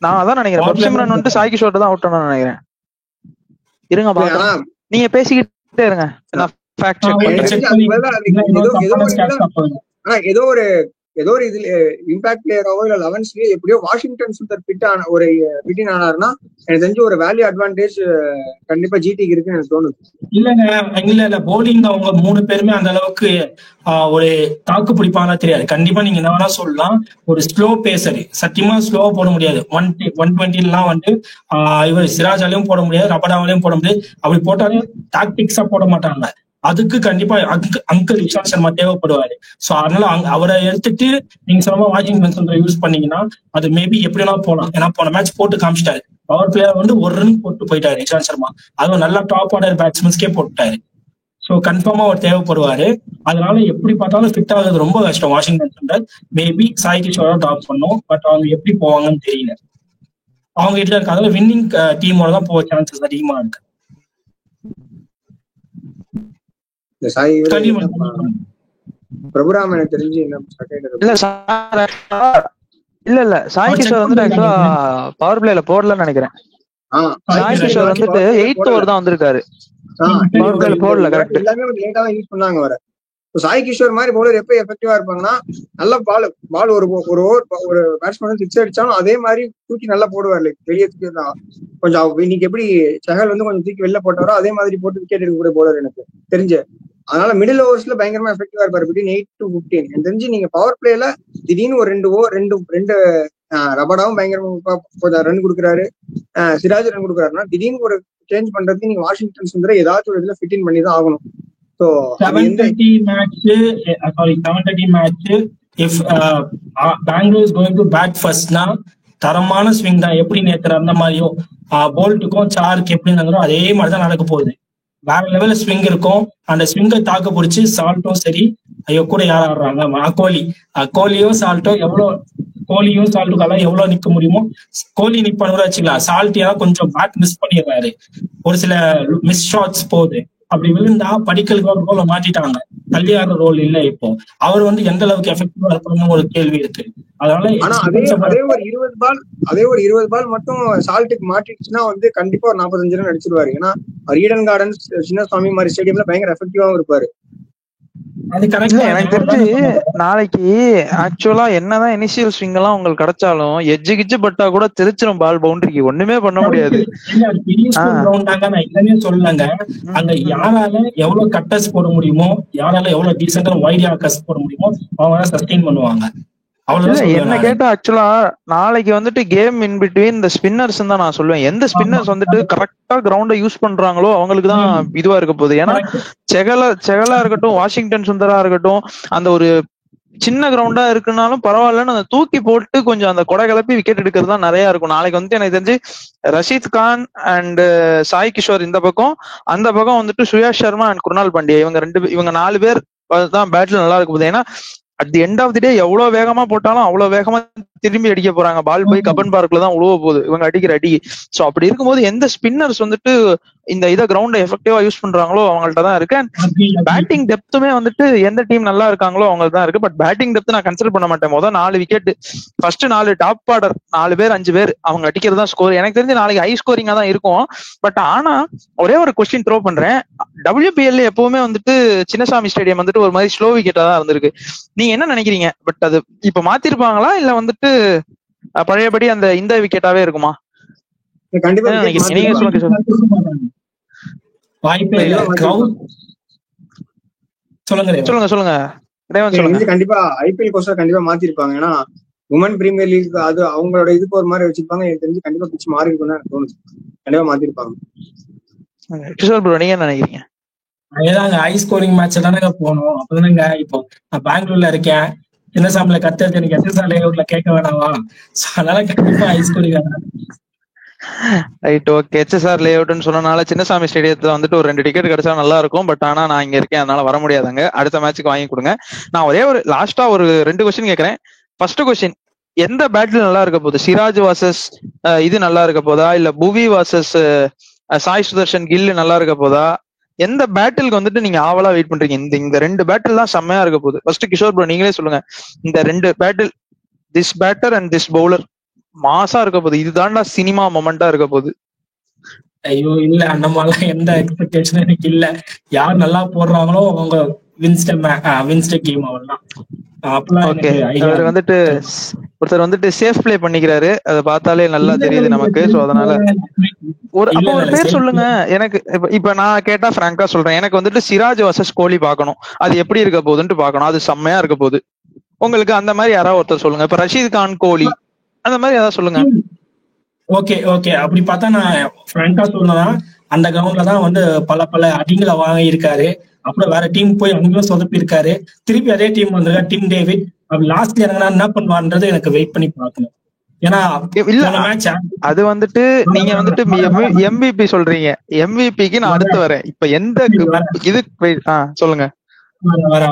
நான் அதான் நினைக்கிறேன். பிரப்சிம்ரன் வந்து சாய் கிஷோர் தான் அவுட் ஆனான்னு நினைக்கிறேன். இருங்க பாக்கலாம், நீங்க பேசிக்கிட்டே இருங்க. ஏதோ ஒரு இதுல இம்பாக்ட் பிளேயராவோ இல்ல 11ஸ்லயோ எப்படியோ வாஷிங்டன் சுந்தர் பிட்டின் ஆனாருன்னா எனக்கு தெரிஞ்சு ஒரு வேல்யூ அட்வான்டேஜ் கண்டிப்பா ஜிடிக்கு இருக்குன்னு எனக்கு தோணுது. இல்ல போலிங் அவங்க 3 பேருமே அந்த அளவுக்கு ஒரு தாக்கு பிடிப்பானா தெரியாது. கண்டிப்பா நீங்க என்ன வேணா சொல்லலாம், ஒரு ஸ்லோ பேசர் சத்தியமா ஸ்லோவா போட முடியாது. 120 எல்லாம் வந்து இவர் சிராஜாலையும் போட முடியாது, ரபடாவிலையும் போட முடியாது. அப்படி போட்டாலும் டாக்டிக்ஸா போட மாட்டாங்க. அதுக்கு கண்டிப்பா அங்கிள் இஷாந்த் சர்மா தேவைப்படுவாரு. சோ அதனால அவரை எடுத்துட்டு நீங்க சொன்ன வாஷிங்டன் சுந்தர் யூஸ் பண்ணீங்கன்னா அது மேபி எப்படினா போலாம். ஏன்னா போன மேட்ச் போட்டு காமிச்சிட்டாரு. பவர் பிளேயர் வந்து 1 ரன் போட்டு போயிட்டாரு இஷாந்த் சர்மா. அதுவும் நல்லா டாப் ஆர்டர் பேட்ஸ்மேன்ஸ்கே போட்டுட்டாரு. சோ கன்ஃபார்மா அவர் தேவைப்படுவாரு. அதனால எப்படி பார்த்தாலும் ஃபிட் ஆகுறது ரொம்ப கஷ்டம் வாஷிங்டன் சுந்தர். மேபி சாய் கிஷோரா டாப் பண்ணும். பட் அவங்க எப்படி போவாங்கன்னு தெரியல. அவங்க கிட்ட இருக்க அதனால வின்னிங் டீமோட தான் போக சான்சஸ் அதிகமா இருக்கு. பிரபுராம் எனக்கு தெரிஞ்சு இல்ல சாய் கிஷோர் வந்து ஆக்சுவலா பவர் பிளேல போடலன்னு நினைக்கிறேன். சாய் கிஷோர் வந்துட்டு 8th ஓவர் தான் வந்திருக்காரு. பவர் பிளேல போடல. கரெக்ட். எல்லாமே கொஞ்சம் லேட்டா தான் யூஸ் பண்ணாங்க வர. சாய் கிஷோர் மாதிரி பவுலர் எப்ப எஃபெக்டிவா இருப்பாங்கன்னா நல்ல பால் ஒரு பேட்ஸ்மேன் 6 அடிச்சாலும் அதே மாதிரி தூக்கி நல்லா போடுவார். வெளியே தூக்கி கொஞ்சம் இன்னைக்கு எப்படி சஹல் வந்து கொஞ்சம் தூக்கி வெளில போட்டாரோ அதே மாதிரி போட்டு விக்கெட் எடுக்கக்கூடிய பவுலர் எனக்கு தெரிஞ்சு. அதனால மிடில் ஓவர்ஸ்ல பயங்கரமா எஃபெக்டிவா இருப்பாரு. பிட்வீன் 8 to 15 எனக்கு தெரிஞ்சு நீங்க பவர் பிளேல திடீர்னு ஒரு 2 ரபடாவும் பயங்கரமா ரன் கொடுக்குறாரு, சிராஜ் ரன் கொடுக்குறாருன்னா திடீர்னு ஒரு சேஞ்ச் பண்றதுக்கு நீங்க வாஷிங்டன் சுந்தர் ஏதாச்சும் ஒரு இதுல ஃபிட் இன் பண்ணி தான் ஆகணும். So 7:30 match if Bangalore is going to bat first na தரமான ஸ்விங் தான். எப்படி நேற்று அந்த மாதிரியோ போல்ட்டுக்கும் சாருக்கு எப்படி இருந்தாங்களோ அதே மாதிரிதான் நடக்க போகுது. வேற லெவல்ல ஸ்விங் இருக்கும். அந்த ஸ்விங்கை தாக்க பிடிச்சி சால்ட்டும் சரி, ஐயோ கூட யார் ஆடுறாங்க கோலியும் சால்ட்டும் கோலியும் சால்ட்டுக்கெல்லாம் எவ்வளவு நிக்க முடியுமோ கோலி நிப்பானு கூட வச்சுக்கலாம். சால்ட் ஏதாவது கொஞ்சம் பேட் மிஸ் பண்ணிடுறாரு, ஒரு சில மிஸ் ஷாட்ஸ் போகுது. அப்படி விழுந்தா படிக்கலுக்கு ஒரு ரோல மாட்டிட்டாங்க. தள்ளியாடுற ரோல் இல்ல. இப்போ அவர் வந்து எந்த அளவுக்கு எஃபெக்டிவா இருக்கணும்னு ஒரு கேள்வி இருக்கு. அதனால அதே ஒரு 20 பால் மட்டும் சால்ட்டுக்கு மாட்டிடுச்சுன்னா வந்து கண்டிப்பா ஒரு 45 ரன் அடிச்சிருவாரு. ஏன்னா ஈடன் கார்டன்ஸ் சின்னசாமி மாதிரி ஸ்டேடியம்ல பயங்கர எஃபெக்டிவாவும் இருப்பாரு. எனக்கு தெரிஞ்சு நாளைக்கு ஆக்சுவலா என்னதான் இனிஷியல் ஸ்விங் எல்லாம் உங்களுக்கு கிடைச்சாலும் எஜ்ஜு பட்டா கூட தெரிச்சிரும் பால் பவுண்டரிக்கு. ஒண்ணுமே பண்ண முடியாது. சொல்லுங்க அங்க யாரால எவ்வளவு கட்டர்ஸ் போட முடியுமோ, யாரால எவ்வளவு டீசென்டா வைட் ஆர்கஸ் போட முடியுமோ அவங்க சஸ்டெயின் பண்ணுவாங்க. என்ன கேட்டா ஆக்சுவலா நாளைக்கு வந்துட்டு கேம் இன் பிட்வீன் இந்த ஸ்பின்னர்ஸ் தான் நான் சொல்லுவேன். எந்த ஸ்பின்னர்ஸ் வந்துட்டு கரெக்டா கிரவுண்ட யூஸ் பண்றாங்களோ அவங்களுக்கு தான் இதுவா இருக்க போகுது. ஏன்னா செகலா இருக்கட்டும், வாஷிங்டன் சுந்தரா இருக்கட்டும், அந்த ஒரு சின்ன கிரவுண்டா இருக்குனாலும் பரவாயில்லன்னு அந்த தூக்கி போட்டு கொஞ்சம் அந்த கொடை கிளப்பி விக்கெட் எடுக்கிறது தான் நிறைய இருக்கும். நாளைக்கு வந்துட்டு எனக்கு தெரிஞ்சு ரஷீத் கான் அண்ட் சாய் கிஷோர் இந்த பக்கம், அந்த பக்கம் வந்துட்டு சுயாஷ் சர்மா அண்ட் குருணால் பாண்டியா, இவங்க 4 பேர் தான் பேட்ல நல்லா இருக்க போகுது. ஏன்னா at the end of the day எவ்வளவு வேகமா போட்டாலும் அவ்வளவு வேகமா திரும்பி அடிக்க போறாங்க, பால் போய் கபன் பார்க்ல தான் உழுவ போகுது இவங்க அடிக்கிற அடி. சோ அப்படி இருக்கும்போது எந்த ஸ்பின்னர்ஸ் வந்துட்டு இந்த இதை கிரவுண்டை எஃபெக்டிவா யூஸ் பண்றாங்களோ அவங்கள்ட்ட தான் இருக்கு. பேட்டிங் டெப்த்துமே வந்துட்டு எந்த டீம் நல்லா இருக்காங்களோ அவங்களுக்கு தான் இருக்கு. பட் பேட்டிங் டெப்த் நான் கன்சிடர் பண்ண மாட்டேன். முதல் 4 விக்கெட் ஃபர்ஸ்ட் 4 டாப் ஆர்டர் 4 பேர் 5 பேர் அவங்க அடிக்கிறது தான் ஸ்கோர். எனக்கு தெரிஞ்சு நாளைக்கு ஹை ஸ்கோரிங்கா தான் இருக்கும். பட் ஆனா ஒரே ஒரு கொஸ்டின் த்ரோ பண்றேன். WPL எப்பவுமே வந்துட்டு சின்னசாமி ஸ்டேடியம் வந்துட்டு ஒரு மாதிரி ஸ்லோ விக்கெட்டா தான் இருந்திருக்கு. நீங்க என்ன நினைக்கிறீங்க? பட் அது இப்ப மாத்திருப்பாங்களா இல்ல வந்துட்டு பழையபடி அந்த இந்த விக்கெட்டாவே இருக்குமா? கண்டிப்பா நீங்க சொல்லுங்க. சொல்லுங்க. கண்டிப்பா IPL கோஸ்டர் கண்டிப்பா மாத்திருப்பாங்க. ஏன்னா உமன் பிரீமியர் லீக் அது அவங்களோட இதுக்கு ஒரு மாதிரி வச்சிருப்பாங்க. எனக்கு தெரிஞ்சு கண்டிப்பா பிச்சு மாறி இருக்கும்னு எனக்கு தோணுச்சு. கண்டிப்பா மாத்திருப்பாங்க. கிஷோர் ப்ரோ நீங்க என்ன நினைக்கிறீங்க? அதேதாங்க, ஹை ஸ்கோரிங் மேட்ச் தானங்க போகணும். அப்பதானங்க இப்போ நான் பெங்களூர்ல இருக்கேன், சின்னசாமில கத்துறது எனக்கு SSR லேஅவுட்ல கேட்க வேணாமா? அதனால கண்டிப்பா high scoring. Right, okay. SSR லேஅவுட்னு சொன்னனால சின்னசாமி ஸ்டேடியத்துல வந்துட்டு ஒரு 2 டிக்கெட் கிடைச்சா நல்லா இருக்கும். பட் ஆனா நான் இங்க இருக்கேன், அதனால வர முடியாதாங்க. அடுத்த மேட்சுக்கு வாங்கி கொடுங்க. நான் ஒரே ஒரு லாஸ்டா ஒரு 2 கொஸ்டின் கேட்கறேன். ஃபர்ஸ்ட் கொஸ்டின், எந்த பேட்டில் நல்லா இருக்க போகுது? சிராஜ் வாசஸ் இது நல்லா இருக்க போதா, இல்ல புவி வாசஸ் சாய் சுதர்ஷன் கில் நல்லா இருக்க போதா? எந்த பேட்டிலுக்கு வந்துட்டு நீங்க ஆவலா வெயிட் பண்றீங்க? இந்த 2 பேட்டில் தான் செம்மையா இருக்க போகுது. ஃபர்ஸ்ட் கிஷோர் ப்ரோ நீங்களே சொல்லுங்க. இந்த 2 battle, this batter and this bowler மாசா இருக்க போகுது. இதுதான்டா சினிமா மொமெண்டா இருக்க போகுது. ஐயோ இல்ல, அந்த மாதிரிலாம் எந்த எக்ஸ்பெக்டேஷனும் எனக்கு இல்ல. யார் நல்லா போடுறாங்களோ அவங்க வின்ஸ்ட கேம் அவர்தான். ஓகே, அவர் வந்துட்டு ஒருத்தர் வந்துட்டு சேஃப் பிளே பண்ணிக்கிறாரு, அதை பார்த்தாலே நல்லா தெரியுது நமக்கு. சோ அதனால அப்ப ஒரு பேர் சொல்லுங்க எனக்கு. இப்ப நான் கேட்டா பிராங்கா சொல்றேன், எனக்கு வந்துட்டு சிராஜ் வர்சஸ் கோலி பாக்கணும். அது எப்படி இருக்க போகுதுன்னு பாக்கணும். அது செம்மையா இருக்க போகுது. உங்களுக்கு அந்த மாதிரி யாராவது ஒருத்தர் சொல்லுங்க. இப்ப ரஷீத் கான் கோலி அந்த மாதிரி ஏதாவது சொல்லுங்க. ஓகே ஓகே, அப்படி பார்த்தா நான் பிராங்கா சொல்லலாம், அந்த கிரவுண்ட்ல தான் வந்து பல அடிங்களை வாங்கி இருக்காரு. அப்புறம் வேற டீம் போய் அவங்களும் சொதப்பி இருக்காரு. திருப்பி அதே டீம் வந்து டிம் டேவிட் அப்படி லாஸ்ட்ல இறங்கினா என்ன பண்ணுவான்றது எனக்கு வெயிட் பண்ணி பார்க்கணும். ஏன்னா அது வந்துட்டு நீங்க வந்துட்டு MVP சொல்றீங்க. MVPக்கு நான் அடுத்து வரேன். இப்ப எந்த இது சொல்லுங்க. வர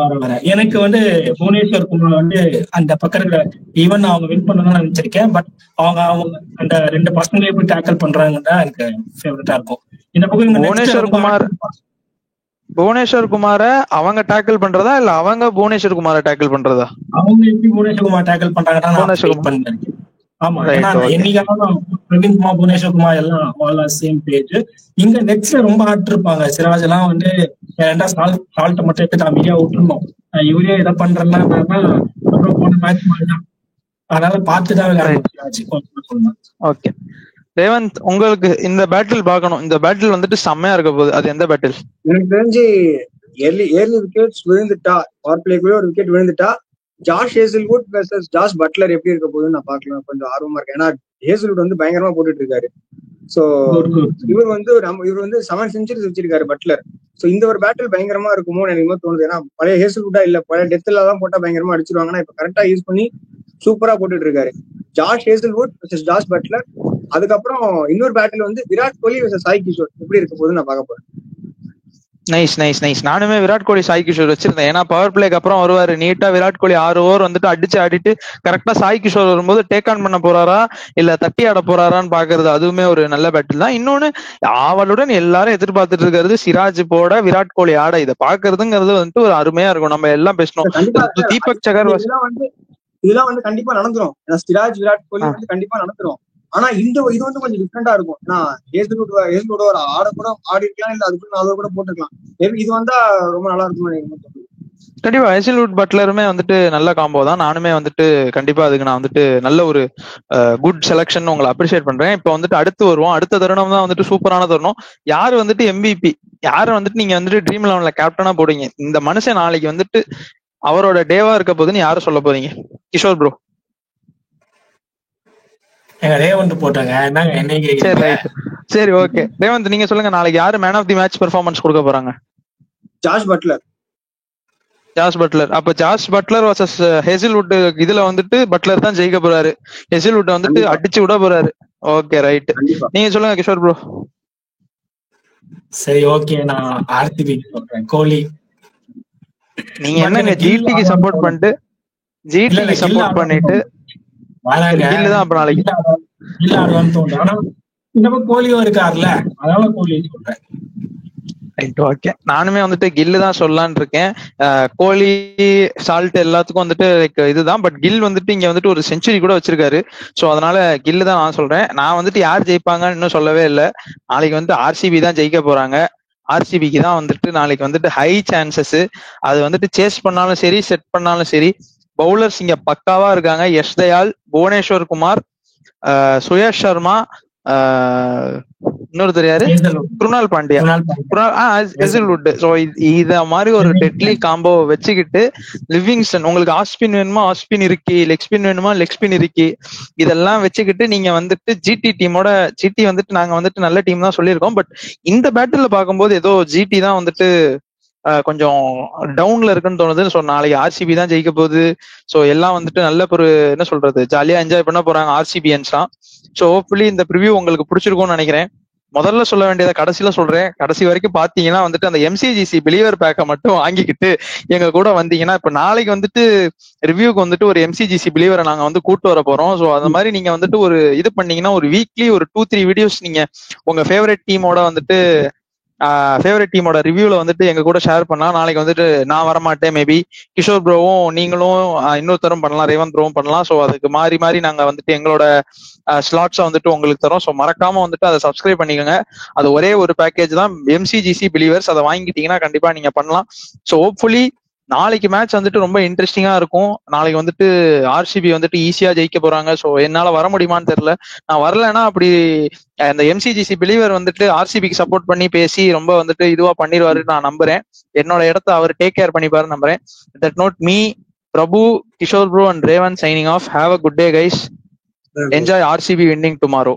எனக்கு வந்து புவனேஸ்வர் குமார் வந்து அந்த பக்கத்துல ஈவன் அவங்க வின் பண்ணதான் நினைச்சிருக்கேன். பட் அவங்க அந்த 2 பசங்களே போய் டேக்கிள் பண்றாங்கன்னு தான் எனக்கு ஃபேவரட்டா இருக்கும். இந்த பக்கம் புவனேஸ்வர் குமார அவங்க டேக்கிள் பண்றதா இல்ல அவங்க புவனேஸ்வர் குமார டேக்கிள் பண்றதா? அவங்க எப்படி புவனேஸ்வர் குமார் டேக்கிள் பண்றாங்கன்னா ஆமா, ஏன்னா என்னைக்காவது பிரவீன் குமார் புவனேஸ்வர் குமார் எல்லாம் சேம் பேஜ். இங்க நெட்ஸ்ல ரொம்ப ஆட்டு இருப்பாங்க. சிராஜ் எல்லாம் வந்து சால்ட்ட மட்டும் எடுத்து அமைதியா விட்டுருந்தோம். இவரே இதை பண்றேன்னா அப்புறம் போன மேட்ச் மாதிரிதான். அதனால பார்த்துதான் விளையாடணும் சிராஜ். ஓகே ரேவந்த், உங்களுக்கு இந்த பேட்டில் பார்க்கணும். இந்த பேட்டில் வந்துட்டு செம்மையா இருக்க போகுது. அது எந்த பேட்டில்? எனக்கு தெரிஞ்சு ஏர்லி விக்கெட்ஸ் விழுந்துட்டா, பவர் பிளேக்குள்ளே ஒரு விக்கெட் விழுந்துட்டா, Jos Hazlewood versus Jos Buttler எப்படி இருக்க போகுதுன்னு நான் பார்க்கலாம். கொஞ்சம் ஆர்வமா இருக்கேன். ஏன்னா ஹேசல்வுட் வந்து பயங்கரமா போட்டுட்டு இருக்காரு. சோ இவர் வந்து 7 செஞ்சுரிஸ் வச்சிருக்காரு பட்லர். சோ இந்த ஒரு பேட்டில் பயங்கரமா இருக்குமோ எனக்கு தோணுது. ஏன்னா பழைய ஹேசல்வுட்டா இல்ல, பழைய டெத்ல தான் போட்டா பயங்கரமா அடிச்சிருவாங்கன்னா இப்ப கரெக்டா யூஸ் பண்ணி சூப்பரா போட்டுட்டு இருக்காரு. Josh Hazlewood versus Jos Buttler. அதுக்கப்புறம் இன்னொரு பேட்டில் வந்து விராட் கோலி வெர்சஸ் சாய் கிஷோர் எப்படி இருக்க போகுதுன்னு நான் பார்க்க போறேன். நைஸ். நானுமே விராட் கோலி சாய் கிஷோர் வச்சிருந்தேன். ஏன்னா பவர் பிளேக்கு அப்புறம் வருவாரு நீட்டா. விராட் கோலி 6 ஓவர் வந்துட்டு ஆடிட்டு கரெக்டா சாய் கிஷோர் வரும்போது டேக் ஆன் பண்ண போறாரா இல்ல தட்டி ஆட போறாரான்னு பாக்குறது, அதுவுமே ஒரு நல்ல பேட்டில் தான். இன்னொன்னு அவளுடன் எல்லாரும் எதிர்பார்த்துட்டு இருக்கிறது சிராஜ் போட விராட் கோலி ஆட. இதை பாக்குறதுங்கிறது வந்துட்டு ஒரு அருமையா இருக்கும். நம்ம எல்லாம் பேசணும். தீபக் சகர் இதெல்லாம் வந்து கண்டிப்பா நடந்துரும். சிராஜ் விராட் கோலி வந்து கண்டிப்பா நடந்துரும். ஆனா இது வந்து கொஞ்சம் டிஃப்ரெண்டா இருக்கும். நான் ஹேசல்வுட் ஒரு ஆட கூட ஆடி இருக்கலாம், இல்ல அதுக்குள்ள அதை கூட போட்டுக்கலாம். இது வந்தா ரொம்ப நல்லா இருக்கும். கண்டிப்பா ஹேசல்வுட் பட்லருமே வந்துட்டு நல்ல காம்போ தான். நானுமே வந்துட்டு கண்டிப்பா அதுக்கு நான் வந்துட்டு நல்ல ஒரு குட் செலக்ஷன் உங்களை அப்ரிஷியேட் பண்றேன். இப்ப வந்துட்டு அடுத்து வருவோம். அடுத்த தருணம் தான் வந்துட்டு சூப்பரான தருணம். யாரு வந்துட்டு MVP, யாரு வந்துட்டு நீங்க வந்துட்டு ட்ரீம் 11ல கேப்டனா போடுங்க? இந்த மனுஷன் நாளைக்கு வந்துட்டு அவரோட டேவா இருக்க போகுதுன்னு யாரும் சொல்ல போறீங்க? கிஷோர் ப்ரோ. ரேவந்த் போட்டாங்க. சரி ஓகே ரேவந்த் நீங்க சொல்லுங்க. நாளைக்கு யாரு man of the match performance கொடுக்க போறாங்க? Jos Buttler. அப்ப ஜாஷ் பட்லர் வர்சஸ் ஹேசல்வுட். இதுல வந்துட்டு பட்லர் தான் ஜெயிக்க போறாரு. ஹேசல்வுட் வந்துட்டு அடிச்சு விட போறாரு. ஓகே ரைட், நீங்க சொல்லுங்க கிஷோர் ப்ரோ. சரி ஓகே, நான் RCB சொல்றேன். கோலி. நீங்க என்னங்க ஜிடிக்கு சப்போர்ட் பண்ணிட்டு வராங்க கில்லு தான் அப்ப நாளைக்கு. இல்ல ஆடுவான்னு தோணுது. ஆனா இந்த பக்கம் கோலியும் இருக்காருல்ல, அதனால கோலி சொல்றேன். Right, okay. நானுமே வந்துட்டு கில்லு தான் சொல்லலான்னு இருக்கேன். கோலி சால்ட் எல்லாத்துக்கும் வந்துட்டு லைக் இதுதான். பட் கில் வந்துட்டு இங்க வந்துட்டு ஒரு செஞ்சுரி கூட வச்சிருக்காரு. ஸோ அதனால கில்லு தான் நான் சொல்றேன். நான் வந்துட்டு யார் ஜெயிப்பாங்கன்னு இன்னும் சொல்லவே இல்லை. நாளைக்கு வந்துட்டு ஆர்சிபி தான் ஜெயிக்க போறாங்க. ஆர்சிபிக்கு தான் வந்துட்டு நாளைக்கு வந்துட்டு ஹை சான்சஸ். அது வந்துட்டு சேஸ் பண்ணாலும் சரி, செட் பண்ணாலும் சரி. பவுலர்ஸ் இங்க பக்காவா இருக்காங்க. யஷ் தயால், புவனேஸ்வர் குமார், சுயேஷ் சர்மா, இன்னொருத்தர் யாரு, குருணால் பாண்டியா, ஹேசல்வுட். சோ இத மாதிரி ஒரு டெட்லி காம்போ வச்சுக்கிட்டு லிவிங்ஸ்டன், உங்களுக்கு ஆஃப் ஸ்பின் வேணுமா ஆஃப் ஸ்பின் இருக்கு, லெக் ஸ்பின் வேணுமா லெக் ஸ்பின் இருக்கு, இதெல்லாம் வச்சுக்கிட்டு நீங்க வந்துட்டு ஜிடி டீமோட, ஜிடி வந்துட்டு நாங்க வந்துட்டு நல்ல டீம் தான் சொல்லியிருக்கோம். பட் இந்த பேட்டில் பார்க்கும்போது ஏதோ ஜிடி தான் வந்துட்டு கொஞ்சம் டவுன்ல இருக்குன்னு தோணுது. ஸோ நாளைக்கு ஆர்சிபி தான் ஜெயிக்க போகுது. ஸோ எல்லாம் வந்துட்டு நல்ல ஒரு என்ன சொல்றது, ஜாலியா என்ஜாய் பண்ண போறாங்க ஆர்சிபியன்ஸ் தான். ஸோ ஹோப்ஃபுல்லி இந்த ப்ரிவியூ உங்களுக்கு பிடிச்சிருக்கும்னு நினைக்கிறேன். முதல்ல சொல்ல வேண்டியதை கடைசியில சொல்றேன். கடைசி வரைக்கும் பாத்தீங்கன்னா வந்துட்டு அந்த எம்சிஜிசி பிலீவர் பேக்கை மட்டும் வாங்கிக்கிட்டு எங்க கூட வந்தீங்கன்னா, இப்ப நாளைக்கு வந்துட்டு ரிவ்யூக்கு வந்துட்டு ஒரு எம்சிஜிசி பிலீவரை நாங்க வந்து கூட்டு வர போறோம். ஸோ அந்த மாதிரி நீங்க வந்துட்டு ஒரு இது பண்ணீங்கன்னா ஒரு வீக்லி ஒரு 2-3 வீடியோஸ் நீங்க உங்க ஃபேவரட் டீமோட வந்துட்டு ஃபேவரட் டீமோட ரிவ்யூல வந்துட்டு எங்க கூட ஷேர் பண்ணா, நாளைக்கு வந்துட்டு நான் வரமாட்டேன், மேபி கிஷோர் ப்ரோவும் நீங்களும் இன்னொருத்தரும் பண்ணலாம், ரேவந்த் ப்ரோவும் பண்ணலாம். ஸோ அதுக்கு மாறி மாறி நாங்க வந்துட்டு எங்களோட ஸ்லாட்ஸை வந்துட்டு உங்களுக்கு தரோம். ஸோ மறக்காம வந்துட்டு அதை சப்ஸ்கிரைப் பண்ணிக்கோங்க. அது ஒரே ஒரு பேக்கேஜ் தான், எம்சிஜிசி பிலீவர்ஸ். அதை வாங்கிட்டீங்கன்னா கண்டிப்பா நீங்க பண்ணலாம். ஸோ ஹோப்ஃபுல்லி நாளைக்கு மேட்ச் வந்துட்டு ரொம்ப இன்ட்ரெஸ்டிங்கா இருக்கும். நாளைக்கு வந்துட்டு ஆர்சிபி வந்துட்டு ஈஸியா ஜெயிக்க போறாங்க. ஸோ என்னால வர முடியுமான்னு தெரியல. நான் வரலன்னா அப்படி அந்த எம்சிஜிசி பிலீவர் வந்துட்டு ஆர்சிபிக்கு சப்போர்ட் பண்ணி பேசி ரொம்ப வந்துட்டு இதுவா பண்ணிடுவாருன்னு நான் நம்புறேன். என்னோட இடத்த அவர் டேக் கேர் பண்ணிப்பாரு நம்புறேன். That note me, Prabhu, Kishore bro and Revan signing off. Have a good day guys. Enjoy RCB winning tomorrow.